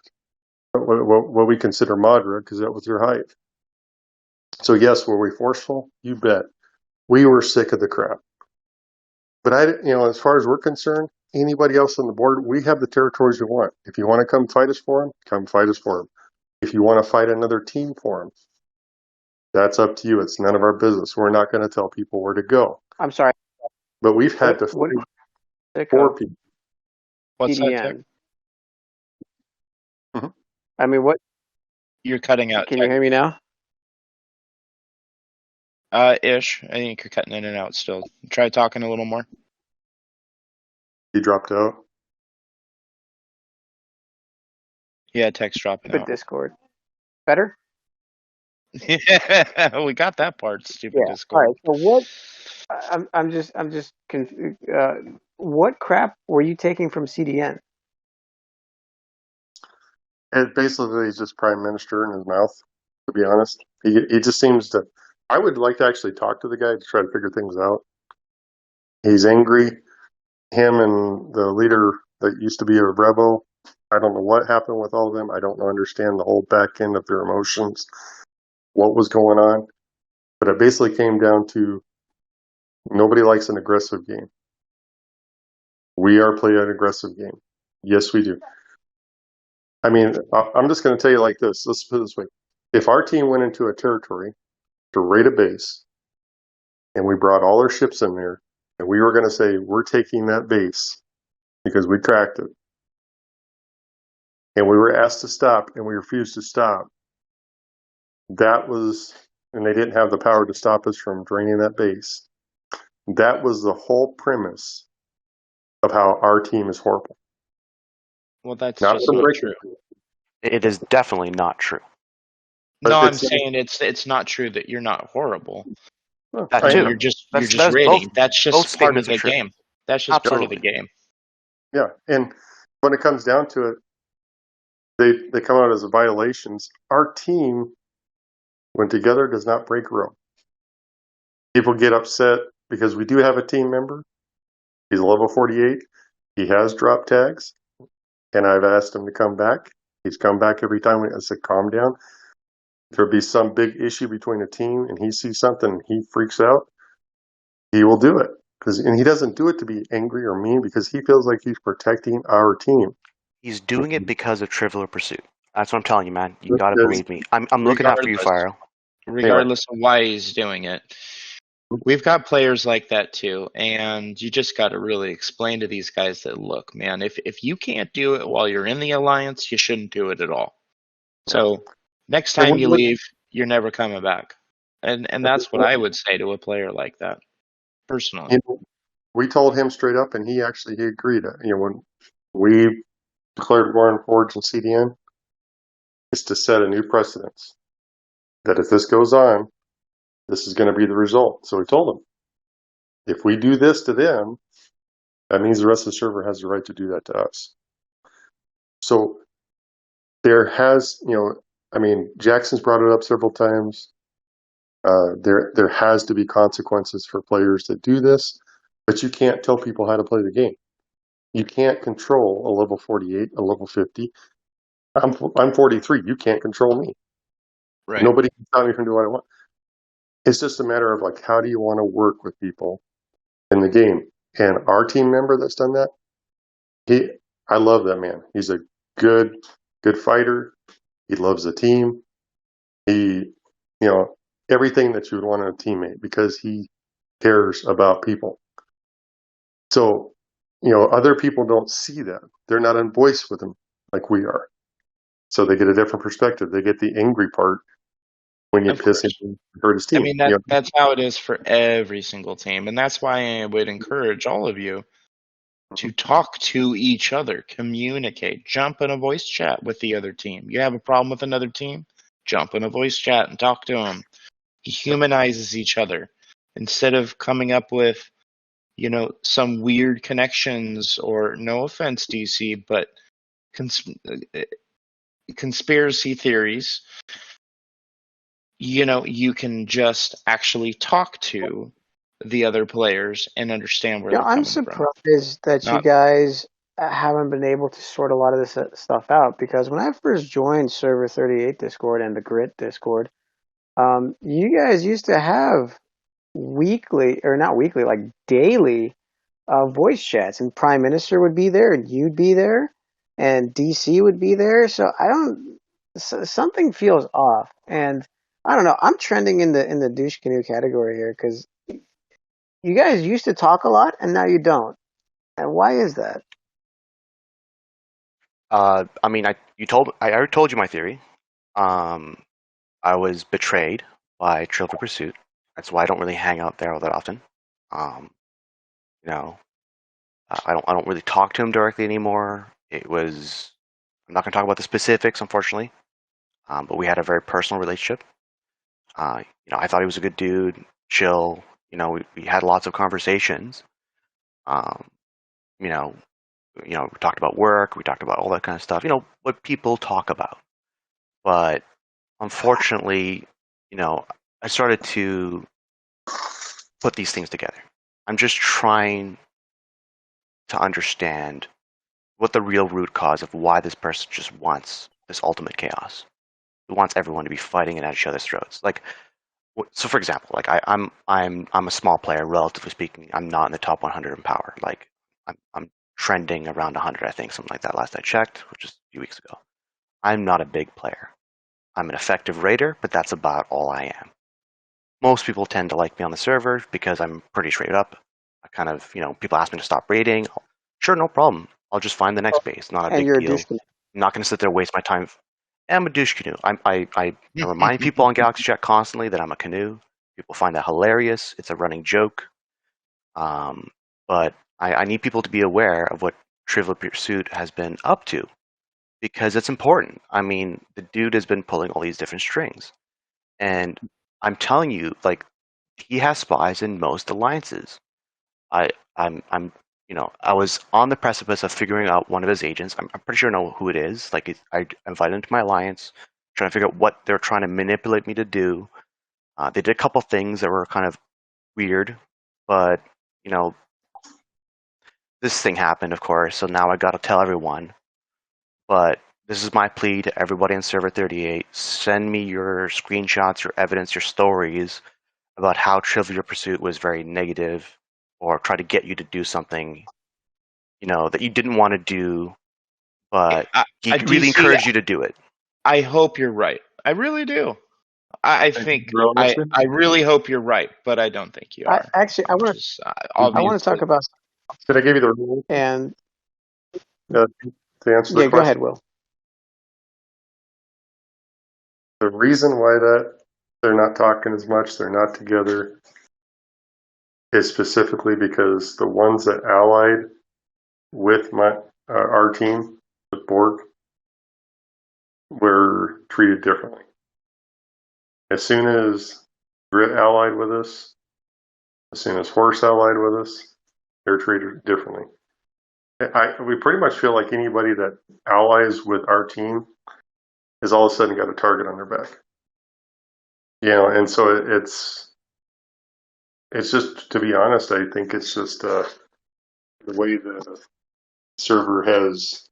[SPEAKER 8] what we consider moderate, because that was their height. So yes, were we forceful? You bet. We were sick of the crap. But as far as we're concerned, anybody else on the board, we have the territories we want. If you want to come fight us for them, come fight us for them. If you want to fight another team for them, that's up to you. It's none of our business. We're not going to tell people where to go.
[SPEAKER 2] I'm sorry.
[SPEAKER 8] But we've had to fight 4 people.
[SPEAKER 4] What's
[SPEAKER 2] CDN.
[SPEAKER 4] that?
[SPEAKER 8] Mm-hmm.
[SPEAKER 2] I mean, what?
[SPEAKER 4] You're cutting out.
[SPEAKER 2] Can you hear me now?
[SPEAKER 4] Ish. I think you're cutting in and out still. Try talking a little more.
[SPEAKER 8] You dropped out.
[SPEAKER 4] Yeah, text dropping out.
[SPEAKER 2] Discord. Better?
[SPEAKER 4] Yeah, we got that part. Stupid Discord.
[SPEAKER 2] All right. So what? I'm just confused. What crap were you taking from CDN?
[SPEAKER 8] It basically is just Prime Minister in his mouth, to be honest. He just seems to... I would like to actually talk to the guy to try to figure things out. He's angry. Him and the leader that used to be a Revo, I don't know what happened with all of them. I don't understand the whole back end of their emotions, what was going on. But it basically came down to nobody likes an aggressive game. We are playing an aggressive game. Yes, we do. I mean, I'm just going to tell you like this. Let's put it this way. If our team went into a territory to raid a base, and we brought all our ships in there, and we were going to say, we're taking that base because we tracked it, and we were asked to stop, and we refused to stop, that was, and they didn't have the power to stop us from draining that base. That was the whole premise of how our team is horrible.
[SPEAKER 4] Well, that's
[SPEAKER 8] Not
[SPEAKER 4] just not true.
[SPEAKER 5] It is definitely not true.
[SPEAKER 8] But
[SPEAKER 4] No, I'm
[SPEAKER 8] it's-
[SPEAKER 4] saying it's not true that you're not horrible.
[SPEAKER 5] That
[SPEAKER 8] I
[SPEAKER 5] too.
[SPEAKER 8] know.
[SPEAKER 4] You're just
[SPEAKER 5] That's
[SPEAKER 4] rating.
[SPEAKER 5] both-
[SPEAKER 4] that's
[SPEAKER 5] both
[SPEAKER 4] just part of
[SPEAKER 5] statements are
[SPEAKER 4] the
[SPEAKER 5] true.
[SPEAKER 4] game. That's just part of the
[SPEAKER 5] Absolutely.
[SPEAKER 4] game.
[SPEAKER 8] Yeah, and when it comes down to it, they come out as violations. Our team, when together, does not break row. People get upset because we do have a team member. He's level 48. He has drop tags, and I've asked him to come back. He's come back every time. I said, calm down. If there'll be some big issue between a team and he sees something and he freaks out, he will do it. And he doesn't do it to be angry or mean because he feels like he's protecting our team.
[SPEAKER 5] He's doing it because of Trivial Pursuit. That's what I'm telling you, man. You gotta believe me. I'm looking out for you, Fire.
[SPEAKER 4] Regardless of why he's doing it. We've got players like that too, and you just got to really explain to these guys that, look, man, if you can't do it while you're in the alliance, you shouldn't do it at all. So next time you leave, you're never coming back. And that's what I would say to a player like that, personally.
[SPEAKER 8] You know, we told him straight up, and he agreed. When we declared war on Forge and CDN, it's to set a new precedence that if this goes on, this is going to be the result. So we told him, if we do this to them, that means the rest of the server has the right to do that to us. So there has, Jackson's brought it up several times. There has to be consequences for players that do this, but you can't tell people how to play the game. You can't control a level 48, a level 50. I'm 43. You can't control me.
[SPEAKER 4] Right.
[SPEAKER 8] Nobody can stop me from doing what I want. It's just a matter of how do you want to work with people in the game? And our team member that's done that, I love that man. He's a good fighter. He loves the team. He, everything that you would want in a teammate because he cares about people. So, other people don't see that. They're not on voice with him like we are. So they get a different perspective. They get the angry part when you piss him and hurt his team.
[SPEAKER 4] I mean, that's how it is for every single team. And that's why I would encourage all of you to talk to each other, communicate, jump in a voice chat with the other team. You have a problem with another team? Jump in a voice chat and talk to them. He humanizes each other instead of coming up with, some weird connections or, no offense, DC, but conspiracy theories. You can just actually talk to the other players and understand where they're coming from.
[SPEAKER 2] I'm surprised that you guys haven't been able to sort a lot of this stuff out, because when I first joined Server 38 Discord and the Grit Discord, you guys used to have weekly, or not weekly, like daily voice chats, and Prime Minister would be there, and you'd be there, and DC would be there. So something feels off, and I don't know. I'm trending in the DoucheCanoe category here because you guys used to talk a lot, and now you don't. And why is that?
[SPEAKER 5] I already told you my theory. I was betrayed by Trivial Pursuit. That's why I don't really hang out there all that often. I don't really talk to him directly anymore. I'm not going to talk about the specifics, unfortunately. But we had a very personal relationship. I thought he was a good dude, chill. We had lots of conversations. We talked about work. We talked about all that kind of stuff. What people talk about. But unfortunately, I started to put these things together. I'm just trying to understand what the real root cause of why this person just wants this ultimate chaos. He wants everyone to be fighting at each other's throats. So for example, I'm a small player, relatively speaking. I'm not in the top 100 in power. I'm trending around 100, I think, something like that. Last I checked, which is a few weeks ago. I'm not a big player. I'm an effective raider, but that's about all I am. Most people tend to like me on the server because I'm pretty straight up. I kind of, people ask me to stop raiding. Sure, no problem. I'll just find the next base. Not a big deal. I'm not going to sit there and waste my time. I'm a DoucheCanoe. I remind people on Galaxy Chat constantly that I'm a canoe. People find that hilarious. It's a running joke. But I need people to be aware of what Trivial Pursuit has been up to, because it's important. I mean, the dude has been pulling all these different strings. And I'm telling you, he has spies in most alliances. I was on the precipice of figuring out one of his agents. I'm pretty sure I know who it is. I invited him to my alliance, trying to figure out what they're trying to manipulate me to do. They did a couple things that were kind of weird, but this thing happened, of course. So now I got to tell everyone. But this is my plea to everybody on Server 38. Send me your screenshots, your evidence, your stories about how Trivial Pursuit was very negative, or try to get you to do something, that you didn't want to do, but he really encouraged you to do it.
[SPEAKER 4] I hope you're right. I really do. I think I really hope you're right, but I don't think you are.
[SPEAKER 2] I want to talk about.
[SPEAKER 8] Did I give you the rule?
[SPEAKER 2] And
[SPEAKER 8] to answer the question?
[SPEAKER 2] Go ahead, Will.
[SPEAKER 8] The reason why that they're not talking as much, they're not together, is specifically because the ones that allied with our team, with BORG, were treated differently. As soon as Grit allied with us, as soon as Horse allied with us, they're treated differently. We pretty much feel like anybody that allies with our team has all of a sudden got a target on their back. And so it's just, to be honest, I think it's just the way the server has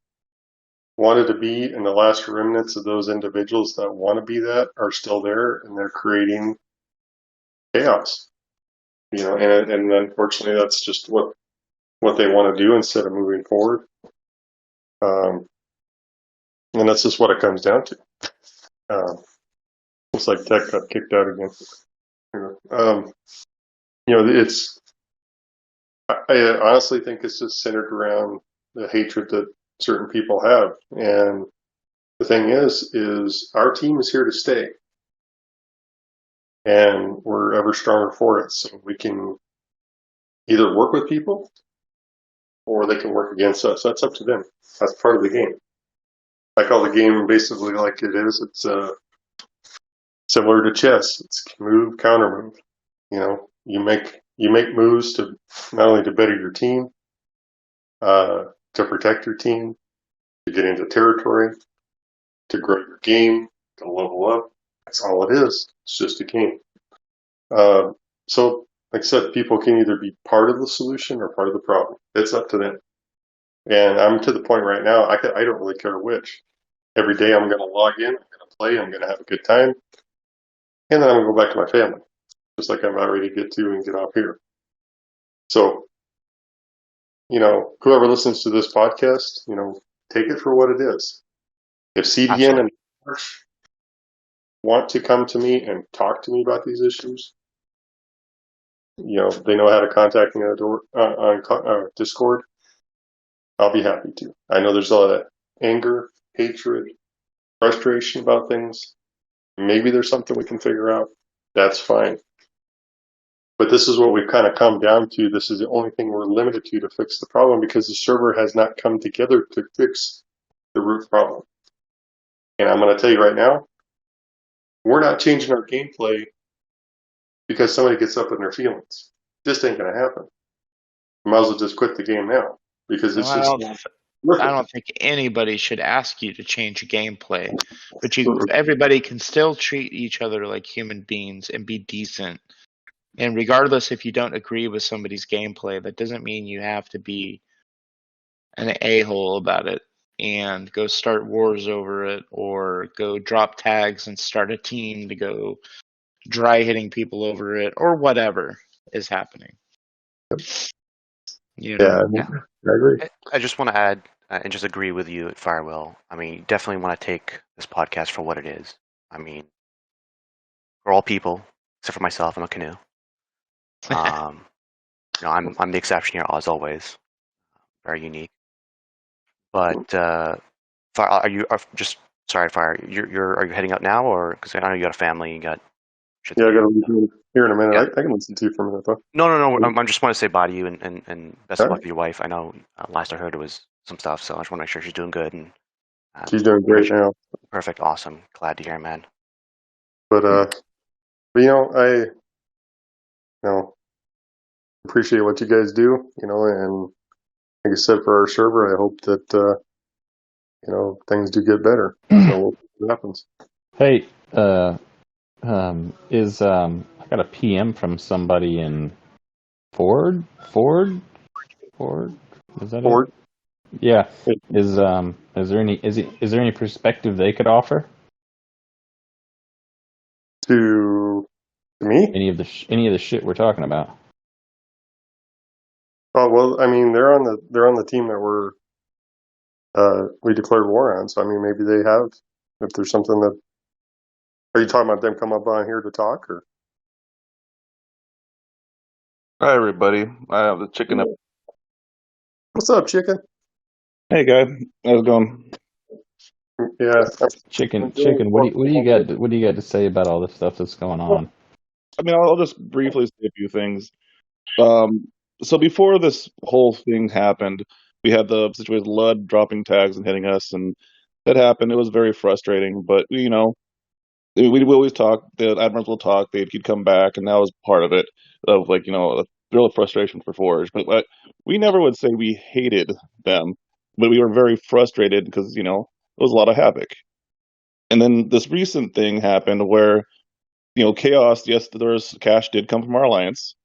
[SPEAKER 8] wanted to be, and the last remnants of those individuals that want to be that are still there, and they're creating chaos. And unfortunately, that's just what they want to do instead of moving forward. And that's just what it comes down to. Looks like Tech got kicked out again. I honestly think it's just centered around the hatred that certain people have. And the thing is our team is here to stay. And we're ever stronger for it. So we can either work with people or they can work against us. That's up to them. That's part of the game. I call the game basically like it is. It's similar to chess. It's move, counter move. You make moves to not only to better your team, to protect your team, to get into territory, to grow your game, to level up. That's all it is. It's just a game. So, like I said, people can either be part of the solution or part of the problem. It's up to them. And I'm to the point right now, I don't really care which. Every day I'm going to log in, I'm going to play, I'm going to have a good time, and then I'm going to go back to my family, just like I'm about ready to get to and get off here. So, whoever listens to this podcast, take it for what it is. If CDN and Marsh want to come to me and talk to me about these issues, they know how to contact me on Discord. I'll be happy to. I know there's a lot of anger, hatred, frustration about things. Maybe there's something we can figure out. That's fine. But this is what we've kind of come down to. This is the only thing we're limited to fix the problem, because the server has not come together to fix the root problem. And I'm going to tell you right now, we're not changing our gameplay because somebody gets up in their feelings. Just ain't going to happen. You might as well just quit the game now, because it's
[SPEAKER 4] I don't think anybody should ask you to change gameplay, but everybody can still treat each other like human beings and be decent. And regardless if you don't agree with somebody's gameplay, that doesn't mean you have to be an a-hole about it and go start wars over it, or go drop tags and start a team to go dry hitting people over it, or whatever is happening.
[SPEAKER 8] Yeah, I agree.
[SPEAKER 5] I just want to add and just agree with you at FireAtWill. I mean, you definitely want to take this podcast for what it is. I mean, we're all people, except for myself. I'm a canoe. I'm the exception here, as always. Very unique. But Fire, are you Fire? Are you heading out now, or because I know you got a family, you got.
[SPEAKER 8] I got to leave here in a minute. Yeah. I can listen to you for a minute, though.
[SPEAKER 5] No. I just want to say bye to you and best of luck with your wife. I know last I heard it was some stuff, so I just want to make sure she's doing good. And
[SPEAKER 8] she's doing great now.
[SPEAKER 5] Perfect, awesome. Glad to hear, man.
[SPEAKER 8] But I appreciate what you guys do. And like I said, for our server, I hope that things do get better. So we'll see what happens.
[SPEAKER 3] Hey, I got a PM from somebody in Ford? Is that
[SPEAKER 8] Ford?
[SPEAKER 3] It? Yeah. Is there any perspective they could offer?
[SPEAKER 8] To me?
[SPEAKER 3] Any of the shit we're talking about?
[SPEAKER 8] Oh well, I mean they're on the team that we declared war on. So I mean maybe they have If there's something that, are you talking about them come up on here to talk, or?
[SPEAKER 9] Hi, everybody. I have the chicken up.
[SPEAKER 8] What's up, Chicken?
[SPEAKER 9] Hey, guy. How's it going?
[SPEAKER 8] Yeah.
[SPEAKER 3] Chicken. What do you got? What do you got to say about all this stuff that's going on?
[SPEAKER 9] I mean, I'll just briefly say a few things. So before this whole thing happened, we had the situation with Lud dropping tags and hitting us, and that happened. It was very frustrating, but we always talk. The admirals will talk. He'd come back, and that was part of it. Of like a real frustration for Forge, but we never would say we hated them, but we were very frustrated because it was a lot of havoc. And then this recent thing happened where chaos. Yes, cash did come from our alliance,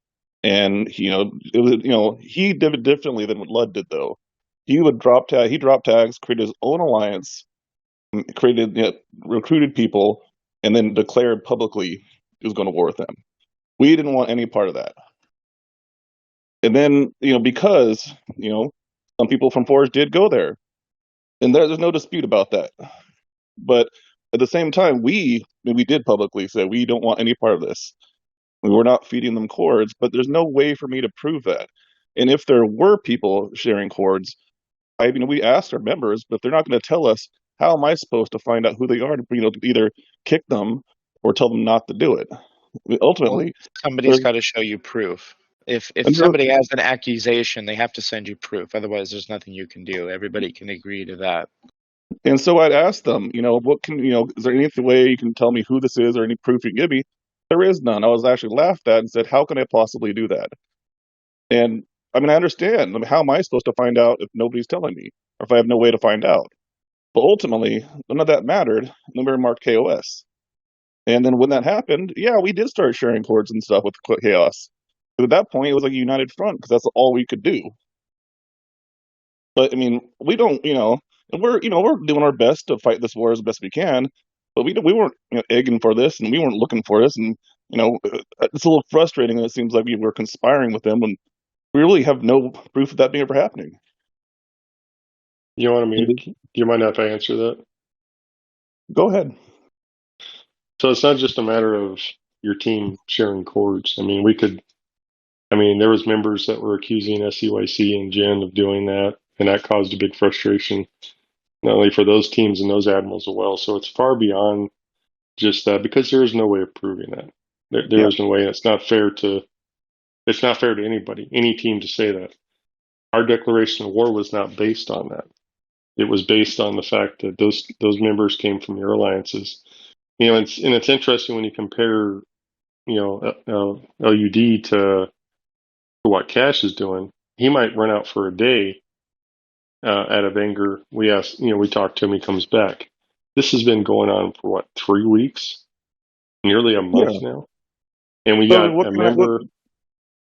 [SPEAKER 9] and it was he did it differently than what Lud did though. He would he dropped tags, created his own alliance, created recruited people, and then declared publicly he was going to war with them. We didn't want any part of that. And then, because, some people from Forge did go there. And there's no dispute about that. But at the same time, we did publicly say we don't want any part of this. We were not feeding them cords, but there's no way for me to prove that. And if there were people sharing cords, we asked our members, but if they're not going to tell us, how am I supposed to find out who they are to either kick them or tell them not to do it? Ultimately,
[SPEAKER 4] somebody's got to show you proof. If somebody has an accusation, they have to send you proof. Otherwise, there's nothing you can do. Everybody can agree to that.
[SPEAKER 9] And so I'd ask them, what can is there any way you can tell me who this is or any proof you can give me? There is none. I was actually laughed at and said, how can I possibly do that? And I understand. How am I supposed to find out if nobody's telling me, or if I have no way to find out? But ultimately, none of that mattered. And then we marked KOS. And then when that happened, yeah, we did start sharing cords and stuff with Chaos. But at that point, it was like a united front because that's all we could do. But we don't, and we're doing our best to fight this war as best we can. But we weren't egging for this, and we weren't looking for this, and it's a little frustrating. That it seems like we were conspiring with them when we really have no proof of that being ever happening.
[SPEAKER 8] You want me? Do you mind if I answer that?
[SPEAKER 9] Go ahead.
[SPEAKER 8] So it's not just a matter of your team sharing cords. There was members that were accusing SEYC and Jen of doing that, and that caused a big frustration, not only for those teams and those admirals as well. So it's far beyond just that, because there is no way of proving that. There is no way. It's not fair to anybody, any team, to say that. Our declaration of war was not based on that. It was based on the fact that those members came from your alliances. It's interesting when you compare, LUD to what Cash is doing. He might run out for a day out of anger. We talk to him, he comes back. This has been going on for 3 weeks? Nearly a month now. And we got a member.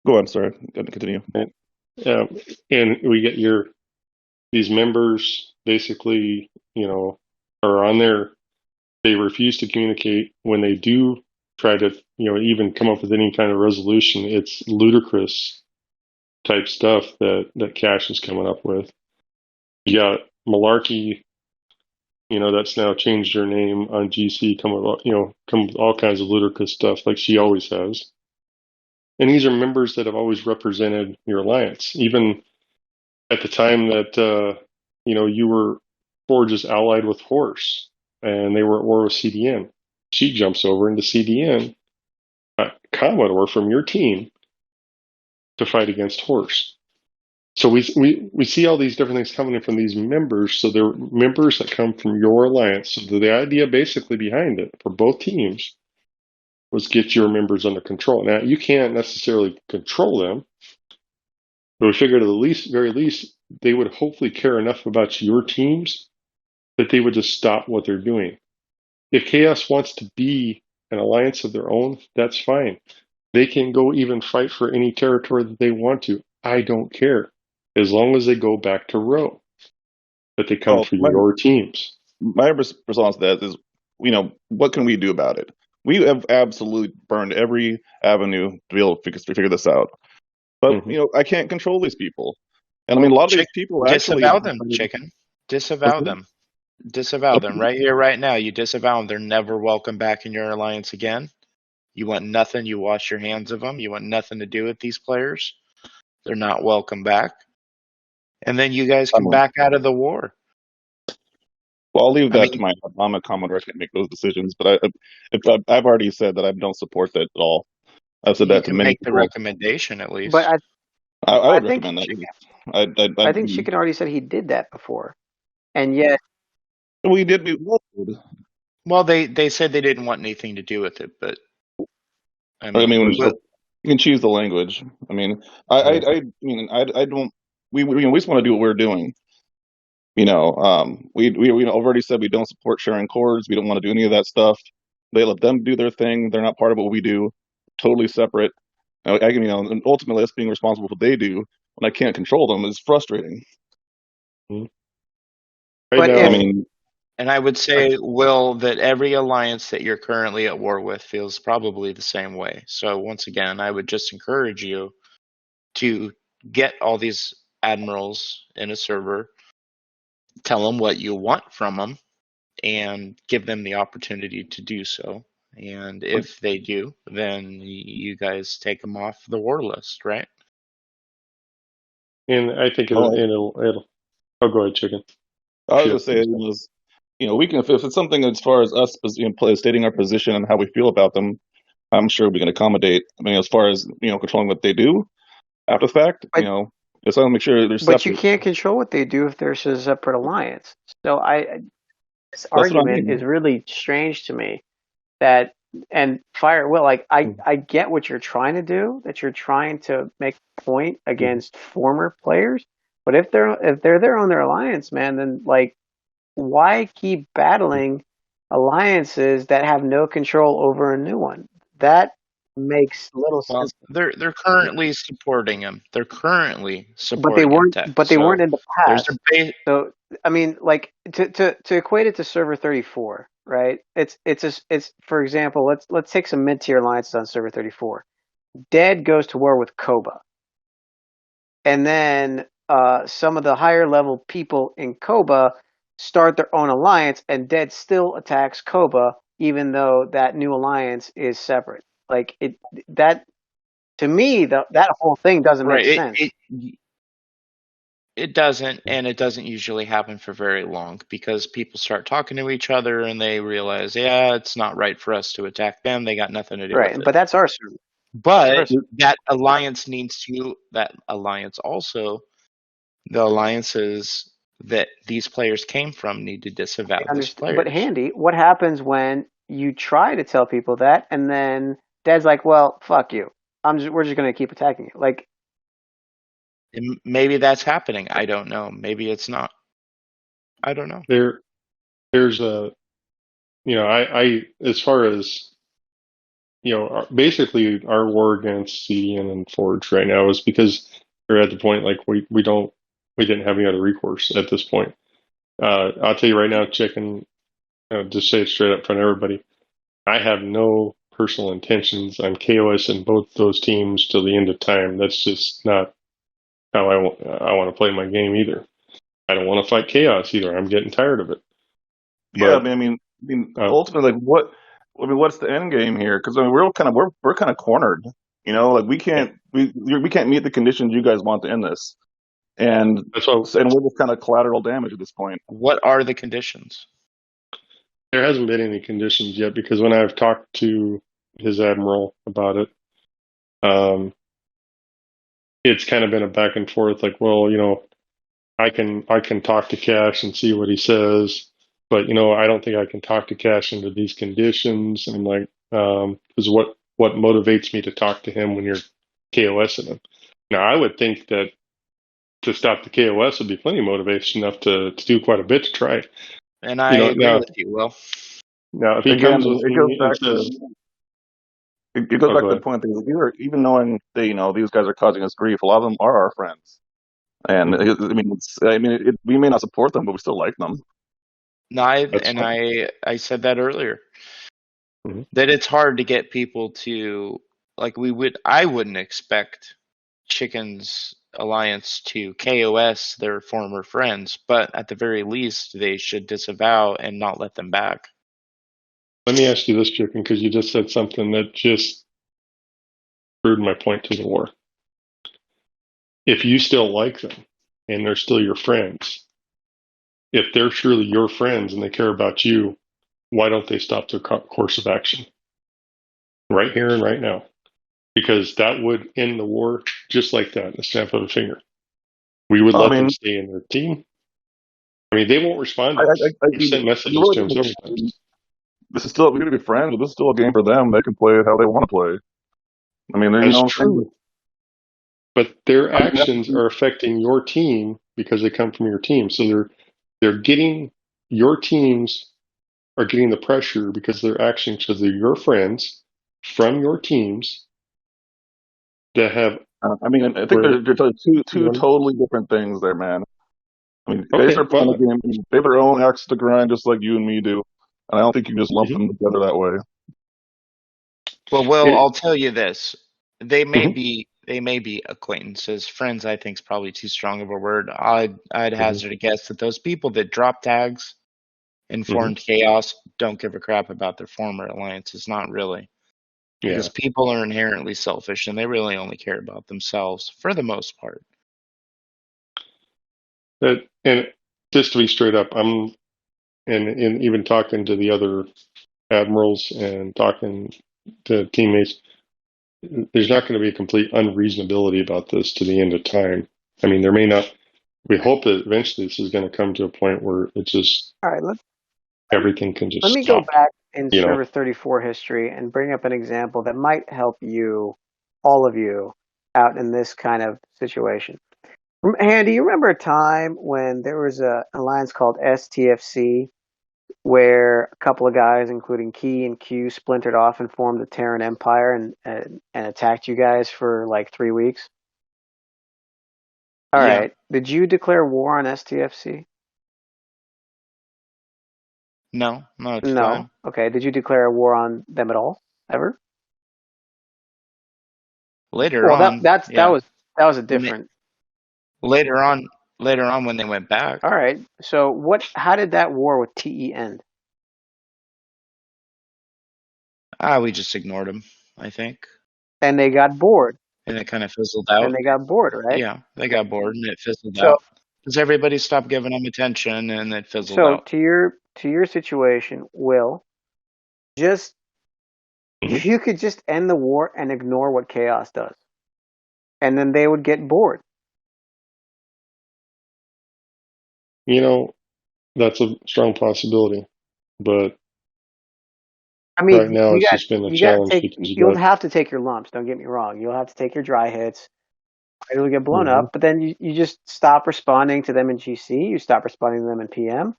[SPEAKER 9] Go on, sorry. Continue.
[SPEAKER 8] And we get these members basically, are on there. They refuse to communicate. When they do try to, even come up with any kind of resolution, it's ludicrous type stuff that Cash is coming up with. You got Malarkey, that's now changed her name on GC, come with all kinds of ludicrous stuff like she always has. And these are members that have always represented your alliance. Even at the time that, you were Forge's allied with Horse, and they were at war with CDN. She jumps over into CDN, Commodore from your team, to fight against Horse. So we see all these different things coming in from these members. So they're members that come from your alliance. So the idea basically behind it for both teams was get your members under control. Now, you can't necessarily control them, but we figured at the very least, they would hopefully care enough about your teams that they would just stop what they're doing. If Chaos wants to be an alliance of their own, that's fine. They can go even fight for any territory that they want to. I don't care. As long as they go back to row. But they come for your teams.
[SPEAKER 9] My response to that is, what can we do about it? We have absolutely burned every avenue to be able to figure this out. But, I can't control these people. And a lot of these people actually...
[SPEAKER 4] Disavow them, Chicken. Disavow them. Disavow them right here, right now. You disavow them. They're never welcome back in your alliance again. You want nothing. You wash your hands of them. You want nothing to do with these players. They're not welcome back. And then you guys can back out of the war.
[SPEAKER 9] Well, I'll leave that to my I'm a Commodore. I can't make those decisions, but I've already said that I don't support that at all. I've said that to many
[SPEAKER 4] make
[SPEAKER 9] people.
[SPEAKER 4] the recommendation at least.
[SPEAKER 2] But
[SPEAKER 9] I would recommend that.
[SPEAKER 2] I think Chicken already said he did that before, and yet
[SPEAKER 9] we did.
[SPEAKER 4] Well, they said they didn't want anything to do with it, but I mean
[SPEAKER 9] you can choose the language. I mean, I don't. We just want to do what we're doing. We already said we don't support sharing cords. We don't want to do any of that stuff. They let them do their thing. They're not part of what we do. Totally separate. And ultimately, us being responsible for what they do when I can't control them is frustrating.
[SPEAKER 2] But
[SPEAKER 4] and I would say, Will, that every alliance that you're currently at war with feels probably the same way. So once again, I would just encourage you to get all these admirals in a server, tell them what you want from them, and give them the opportunity to do so. And if they do, then you guys take them off the war list, right?
[SPEAKER 10] And I think it'll oh, go ahead, Chicken.
[SPEAKER 9] I was going to say, we can, if it's something as far as us stating our position and how we feel about them, I'm sure we can accommodate. I mean, as far as, controlling what they do after the fact, just want to make sure they're separate.
[SPEAKER 2] But you can't control what they do if there's a separate alliance. So this argument is really strange to me. And FireAtWill, like I get what you're trying to do, that you're trying to make a point against former players, but if they're there on their alliance, man, then like why keep battling alliances that have no control over a new one? That makes little sense.
[SPEAKER 4] They're currently supporting him. They're currently supporting
[SPEAKER 2] but they weren't.
[SPEAKER 4] him,
[SPEAKER 2] but they weren't in the past. So I mean, like to equate it to Server 34, right? It's for example, let's take some mid tier alliances on Server 34. Dead goes to war with Koba, and then some of the higher level people in Koba start their own alliance, and Dead still attacks Koba, even though that new alliance is separate. Like that to me, that whole thing doesn't make sense.
[SPEAKER 4] It doesn't, and it doesn't usually happen for very long because people start talking to each other and they realize, it's not right for us to attack them. They got nothing to do with it.
[SPEAKER 2] But that's our server.
[SPEAKER 4] But that alliance also, the alliances that these players came from need to disavow these players.
[SPEAKER 2] But Handy, what happens when you try to tell people that and then Dad's like, well, fuck you. We're just going to keep attacking you. Like,
[SPEAKER 4] maybe that's happening. I don't know. Maybe it's not. I don't know.
[SPEAKER 10] There's a, I as far as, basically our war against CDN and Forge right now is because we're at the point like we didn't have any other recourse at this point. I'll tell you right now, Chicken, just say it straight up in front of everybody. I have no personal intentions on KOS in both those teams till the end of time. That's just not how I want to play my game either. I don't want to fight chaos either. I'm getting tired of it.
[SPEAKER 9] But, ultimately, what's the end game here? Because we're kind of cornered. Like we can't meet the conditions you guys want to end this, and we're just kind of collateral damage at this point.
[SPEAKER 4] What are the conditions?
[SPEAKER 10] There hasn't been any conditions yet because when I've talked to his admiral about it, it's kind of been a back and forth. Like, well, I can talk to Cash and see what he says, but I don't think I can talk to Cash into these conditions. And I'm like, because what motivates me to talk to him when you're KOSing him? Now, I would think that to stop the KOS would be plenty of motivation enough to do quite a bit to try.
[SPEAKER 4] And I agree with you, Will.
[SPEAKER 10] Now, if he comes with me and says,
[SPEAKER 9] it goes back to the point that even knowing that these guys are causing us grief, a lot of them are our friends, and we may not support them, but we still like them.
[SPEAKER 4] No, I said that earlier, that it's hard to get people to like I wouldn't expect Chicken's alliance to KOS their former friends, but at the very least, they should disavow and not let them back.
[SPEAKER 10] Let me ask you this, Chicken, because you just said something that just proved my point to the war. If you still like them and they're still your friends, if they're truly your friends and they care about you, why don't they stop their course of action right here and right now? Because that would end the war just like that, a snap of a finger. We would let them stay in their team. I mean, they won't respond to us. We've sent messages to them several times.
[SPEAKER 9] This is still, we're going to be friends, but this is still a game for them. They can play it how they want to play. I mean,
[SPEAKER 10] That's true. But their actions are affecting your team because they come from your team. So they're getting, your teams are getting the pressure because their actions, because they're your friends from your teams that have.
[SPEAKER 9] I mean, I think they're two totally different things there, man. I mean, they start playing the game. They have their own axe to grind, just like you and me do. And I don't think you can just lump them together that way.
[SPEAKER 4] Well, Will, I'll tell you this: they may be acquaintances. Friends, I think, is probably too strong of a word. I'd hazard a guess that those people that drop tags and formed chaos don't give a crap about their former alliances. Not really, because people are inherently selfish and they really only care about themselves for the most part.
[SPEAKER 10] And just to be straight up, I'm and even talking to the other admirals and talking to teammates, there's not going to be a complete unreasonability about this to the end of time. I mean, there may not. We hope that eventually this is going to come to a point where it's just
[SPEAKER 2] all right.
[SPEAKER 10] Everything can just.
[SPEAKER 2] Let me
[SPEAKER 10] stop,
[SPEAKER 2] go back in Server 34 history and bring up an example that might help you, all of you, out in this kind of situation. Handy, you remember a time when there was an alliance called STFC, where a couple of guys, including Key and Q, splintered off and formed the Terran Empire and attacked you guys for like 3 weeks? All right. Did you declare war on STFC?
[SPEAKER 4] No, not at the time.
[SPEAKER 2] Okay. Did you declare a war on them at all? Ever?
[SPEAKER 4] Later on.
[SPEAKER 2] That was a different.
[SPEAKER 4] Later on when they went back.
[SPEAKER 2] All right. So how did that war with TE end?
[SPEAKER 4] We just ignored them, I think.
[SPEAKER 2] And they got bored.
[SPEAKER 4] And it kind of fizzled out.
[SPEAKER 2] And they got bored, right?
[SPEAKER 4] Yeah, they got bored and it fizzled out. Because everybody stopped giving them attention and it fizzled out.
[SPEAKER 2] So to your situation, Will, just if you could just end the war and ignore what Chaos does, and then they would get bored.
[SPEAKER 10] That's a strong possibility, but
[SPEAKER 2] I mean,
[SPEAKER 10] right now it's just been a challenge.
[SPEAKER 2] You'll have to take your lumps. Don't get me wrong. You'll have to take your dry hits. It'll get blown up, but then you just stop responding to them in GC. You stop responding to them in PM.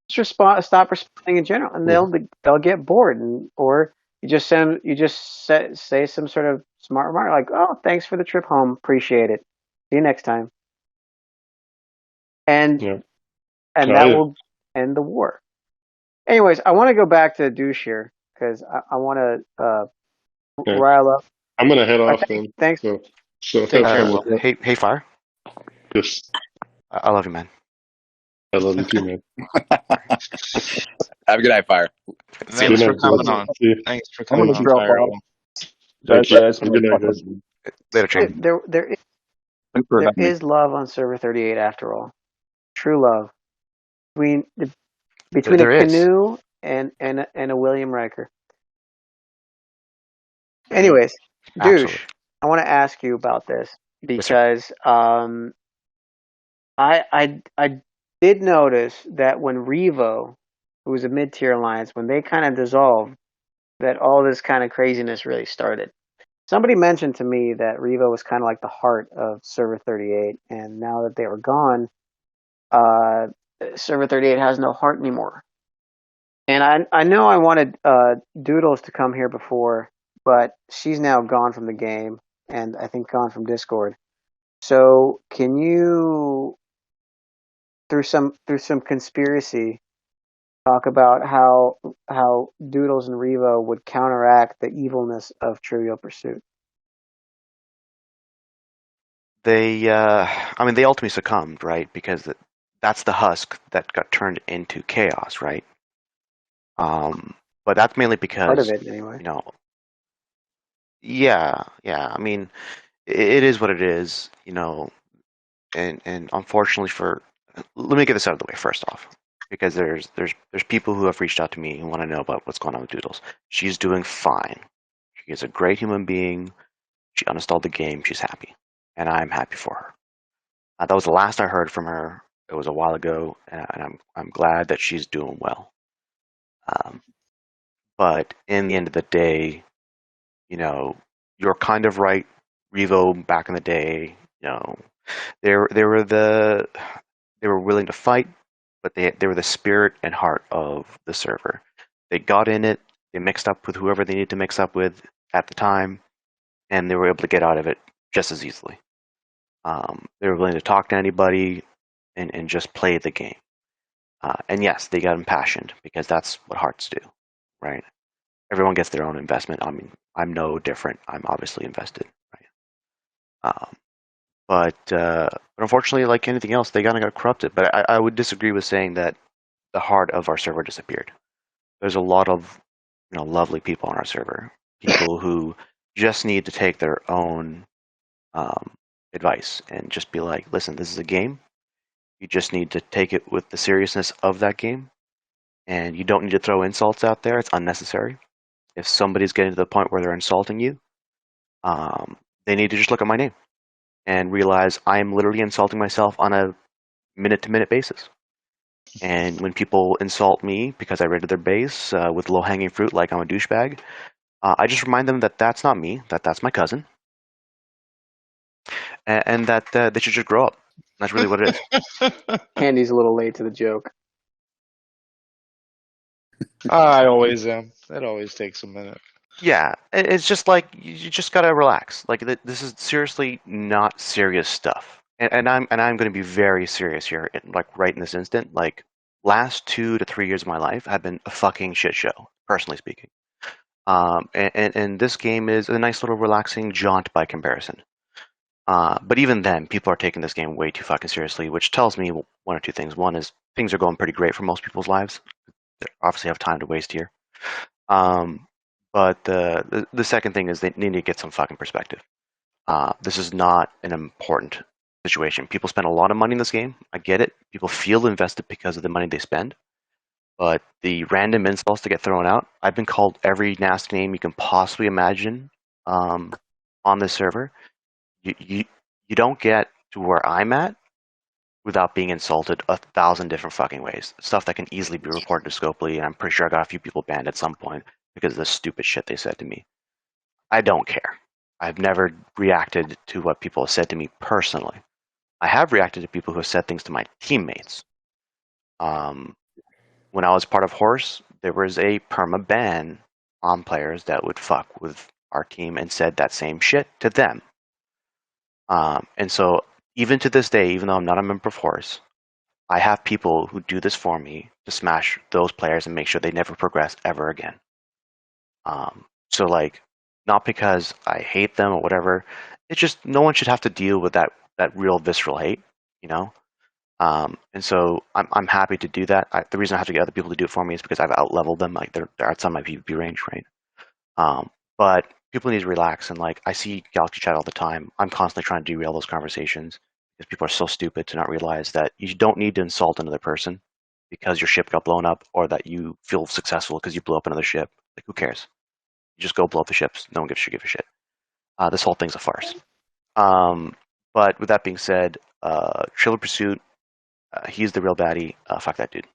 [SPEAKER 2] Just stop responding in general, and they'll get bored, or you just say some sort of smart remark like, "Oh, thanks for the trip home. Appreciate it. See you next time." And that will end the war. Anyways, I want to go back to Douche here because I want to rile up.
[SPEAKER 10] I'm going to head off then.
[SPEAKER 2] Thanks.
[SPEAKER 10] So
[SPEAKER 5] hey, Fire.
[SPEAKER 10] Yes.
[SPEAKER 5] I love you, man.
[SPEAKER 10] I love you too, man.
[SPEAKER 6] Have a good night, Fire.
[SPEAKER 4] Thanks for coming on. Thanks for coming on,
[SPEAKER 10] Fire. Guys. Good night, guys.
[SPEAKER 5] Later, Chain.
[SPEAKER 2] There is love on Server 38 after all. True love. Between a Canoe and a William Riker. Anyways, Douche, I want to ask you about this because I did notice that when Revo, who was a mid-tier alliance, when they kind of dissolved, that all this kind of craziness really started. Somebody mentioned to me that Revo was kind of like the heart of Server 38, and now that they were gone, Server 38 has no heart anymore. And I know I wanted Doodles to come here before, but she's now gone from the game, and I think gone from Discord. So can you, through some conspiracy, talk about how Doodles and Revo would counteract the evilness of Trivial Pursuit?
[SPEAKER 5] they ultimately succumbed, right? Because that's the husk that got turned into chaos, right? But that's mainly
[SPEAKER 2] Part of
[SPEAKER 5] because,
[SPEAKER 2] it, anyway.
[SPEAKER 5] Yeah. I mean, it is what it is, and unfortunately let me get this out of the way first off, because there's people who have reached out to me and want to know about what's going on with Doodles. She's doing fine. She is a great human being. She uninstalled the game. She's happy, and I'm happy for her. That was the last I heard from her. It was a while ago, and I'm glad that she's doing well. But in the end of the day, you're kind of right. Revo back in the day, they were willing to fight, but they were the spirit and heart of the server. They got in it. They mixed up with whoever they needed to mix up with at the time, and they were able to get out of it just as easily. They were willing to talk to anybody and just play the game. And yes, they got impassioned because that's what hearts do, right? Everyone gets their own investment. I mean, I'm no different. I'm obviously invested, right? But unfortunately, like anything else, they kind of got corrupted. But I would disagree with saying that the heart of our server disappeared. There's a lot of lovely people on our server, people who just need to take their own advice and just be like, listen, this is a game. You just need to take it with the seriousness of that game, and you don't need to throw insults out there. It's unnecessary. If somebody's getting to the point where they're insulting you, they need to just look at my name and realize I am literally insulting myself on a minute-to-minute basis. And when people insult me because I raided their base with low-hanging fruit like I'm a douchebag, I just remind them that that's not me, that's my cousin, and that they should just grow up. That's really what it is.
[SPEAKER 2] Handy's a little late to the joke.
[SPEAKER 4] I always am. It always takes a minute.
[SPEAKER 5] Yeah, it's just like you just gotta relax. Like this is seriously not serious stuff, and I'm going to be very serious here, like right in this instant. Like last 2 to 3 years of my life have been a fucking shit show, personally speaking. And this game is a nice little relaxing jaunt by comparison. But even then, people are taking this game way too fucking seriously, which tells me one or two things. One is things are going pretty great for most people's lives. They obviously have time to waste here. But the second thing is they need to get some fucking perspective. This is not an important situation. People spend a lot of money in this game. I get it. People feel invested because of the money they spend. But the random insults that get thrown out, I've been called every nasty name you can possibly imagine on this server. You don't get to where I'm at without being insulted 1,000 different fucking ways. Stuff that can easily be reported to Scopely, and I'm pretty sure I got a few people banned at some point because of the stupid shit they said to me. I don't care. I've never reacted to what people have said to me personally. I have reacted to people who have said things to my teammates. When I was part of Horse, there was a perma ban on players that would fuck with our team and said that same shit to them. And so even to this day, even though I'm not a member of Horse, I have people who do this for me to smash those players and make sure they never progress ever again. So like, not because I hate them or whatever. It's just no one should have to deal with that real visceral hate, you know. And so I'm happy to do that. The reason I have to get other people to do it for me is because I've outleveled them. Like they're outside my PvP range, right? But people need to relax. And like I see Galaxy chat all the time. I'm constantly trying to derail those conversations because people are so stupid to not realize that you don't need to insult another person because your ship got blown up or that you feel successful because you blew up another ship. Like who cares? You just go blow up the ships. No one gives a shit. This whole thing's a farce. But with that being said, Trivial Pursuit, he's the real baddie. Fuck that dude.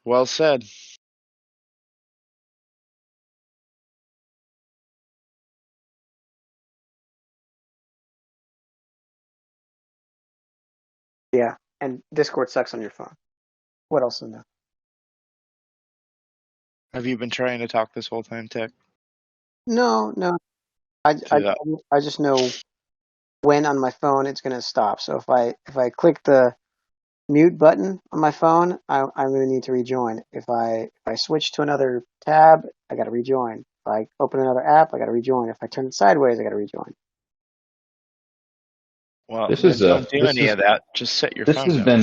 [SPEAKER 4] Well said.
[SPEAKER 2] Yeah, and Discord sucks on your phone. What else in there?
[SPEAKER 4] Have you been trying to talk this whole time, Tech?
[SPEAKER 2] No. I just know when on my phone it's going to stop. So if I click the mute button on my phone, I'm going to need to rejoin. If I switch to another tab, I got to rejoin. If I open another app, I got to rejoin. If I turn it sideways, I got to rejoin.
[SPEAKER 4] Well,
[SPEAKER 3] This
[SPEAKER 4] then
[SPEAKER 3] is
[SPEAKER 4] don't do
[SPEAKER 3] this
[SPEAKER 4] any
[SPEAKER 3] is
[SPEAKER 4] of that. Just set your
[SPEAKER 3] this
[SPEAKER 4] phone
[SPEAKER 3] has
[SPEAKER 4] down.
[SPEAKER 3] been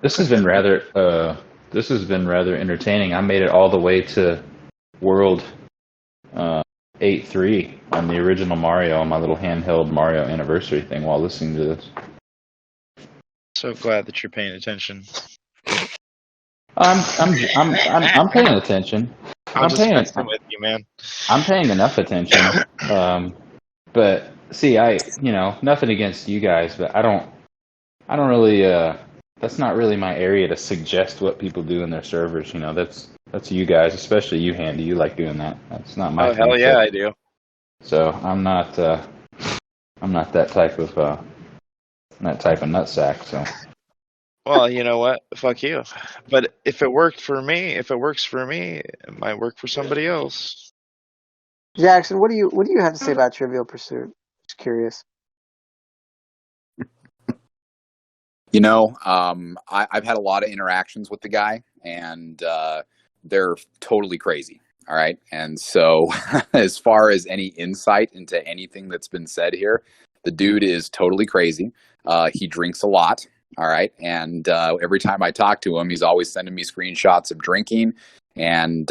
[SPEAKER 3] this has been rather this has been rather entertaining. I made it all the way to World 8-3 on the original Mario on my little handheld Mario anniversary thing while listening to this.
[SPEAKER 4] So glad that you're paying attention.
[SPEAKER 3] I'm paying attention.
[SPEAKER 4] I'm just messing with you, man.
[SPEAKER 3] I'm paying enough attention. But see, nothing against you guys, but I don't really. That's not really my area to suggest what people do in their servers. That's you guys, especially you, Handy. You like doing that. That's not my thing.
[SPEAKER 4] Oh, hell yeah, I do.
[SPEAKER 3] So I'm not that type of nutsack. So.
[SPEAKER 4] Well, you know what? Fuck you. But if it works for me, it might work for somebody else.
[SPEAKER 2] Jackson, what do you have to say about Trivial Pursuit? Just curious.
[SPEAKER 6] I've had a lot of interactions with the guy, and they're totally crazy. All right. And so as far as any insight into anything that's been said here, the dude is totally crazy. He drinks a lot. All right. And every time I talk to him, he's always sending me screenshots of drinking. And,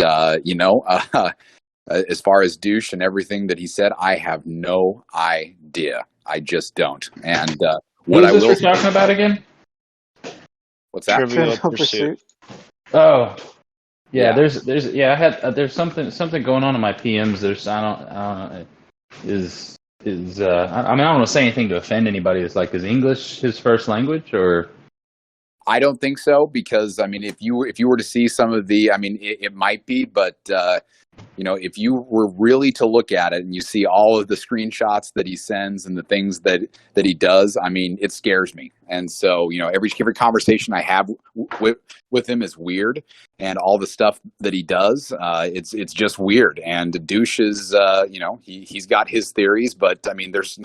[SPEAKER 6] as far as douche and everything that he said, I have no idea. I just don't. And what I will
[SPEAKER 3] Who's this we're talking about again?
[SPEAKER 6] What's that?
[SPEAKER 4] Trivial Pursuit.
[SPEAKER 3] Oh, yeah.
[SPEAKER 6] Yeah.
[SPEAKER 3] There's something going on in my PMs. I don't want to say anything to offend anybody. It's like, is English his first language, or?
[SPEAKER 6] I don't think so, because if you were to see some of the, it might be, but if you were really to look at it and you see all of the screenshots that he sends and the things that he does, it scares me. And so, every conversation I have with him is weird, and all the stuff that he does, it's just weird. And douche is, he's got his theories, but there's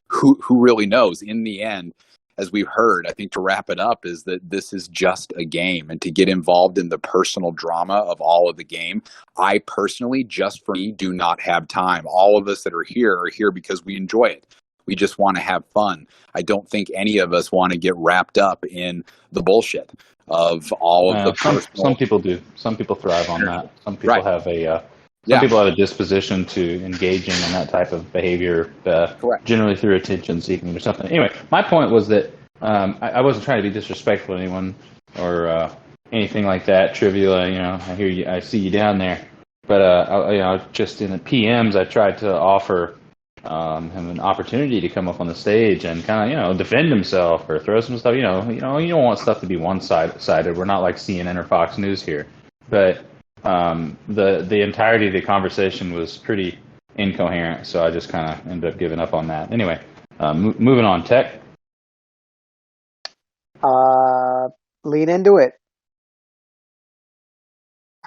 [SPEAKER 6] who really knows in the end. As we've heard, I think to wrap it up is that this is just a game, and to get involved in the personal drama of all of the game, I personally, just for me, do not have time. All of us that are here because we enjoy it. We just want to have fun. I don't think any of us want to get wrapped up in the bullshit of all of the personal...
[SPEAKER 3] Some people do. Some people thrive on that. Some people
[SPEAKER 6] Right.
[SPEAKER 3] have people have a disposition to engaging in that type of behavior, generally through attention seeking or something. Anyway, my point was that I wasn't trying to be disrespectful to anyone or anything like that. Trivial, I hear you, I see you down there. But just in the PMs, I tried to offer him an opportunity to come up on the stage and kind of defend himself or throw some stuff. You don't want stuff to be one-sided. We're not like CNN or Fox News here, but. The entirety of the conversation was pretty incoherent, so I just kind of ended up giving up on that. Anyway, moving on. Tech?
[SPEAKER 2] Lean into it.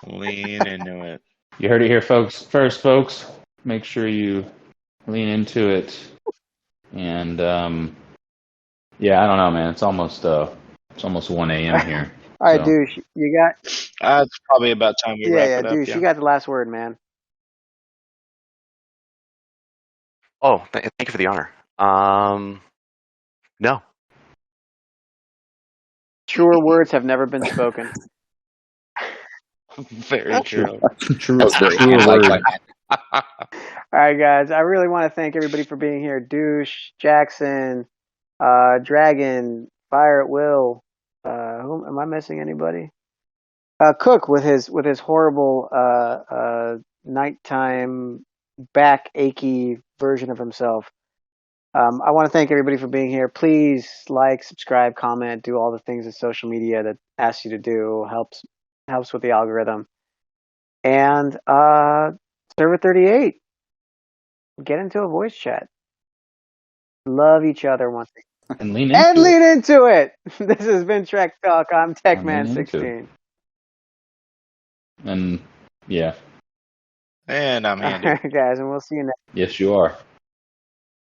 [SPEAKER 4] Lean into it.
[SPEAKER 3] You heard it here, folks. First, folks, make sure you lean into it. And, I don't know, man. It's almost 1 a.m. here.
[SPEAKER 2] All right, douche. You got...
[SPEAKER 4] It's probably about time we wrap it up.
[SPEAKER 2] Douche, you got the last word, man.
[SPEAKER 5] Oh, thank you for the honor. No.
[SPEAKER 2] Truer words have never been spoken.
[SPEAKER 4] Very true.
[SPEAKER 3] True
[SPEAKER 6] That was very
[SPEAKER 3] word.
[SPEAKER 2] All right, guys. I really want to thank everybody for being here. Douche, Jackson, Dragon, FireAtWill. Who am I missing? Anybody? Cook with his horrible nighttime back achy version of himself. I want to thank everybody for being here. Please like, subscribe, comment, do all the things in social media that asks you to do. Helps with the algorithm. And Server 38, get into a voice chat. Love each other once again.
[SPEAKER 3] And lean into
[SPEAKER 2] it. This has been Trek Talk. I'm TechMan16.
[SPEAKER 3] And yeah.
[SPEAKER 4] And I'm Handy.
[SPEAKER 2] All right, guys, and we'll see you next.
[SPEAKER 3] Yes, you are.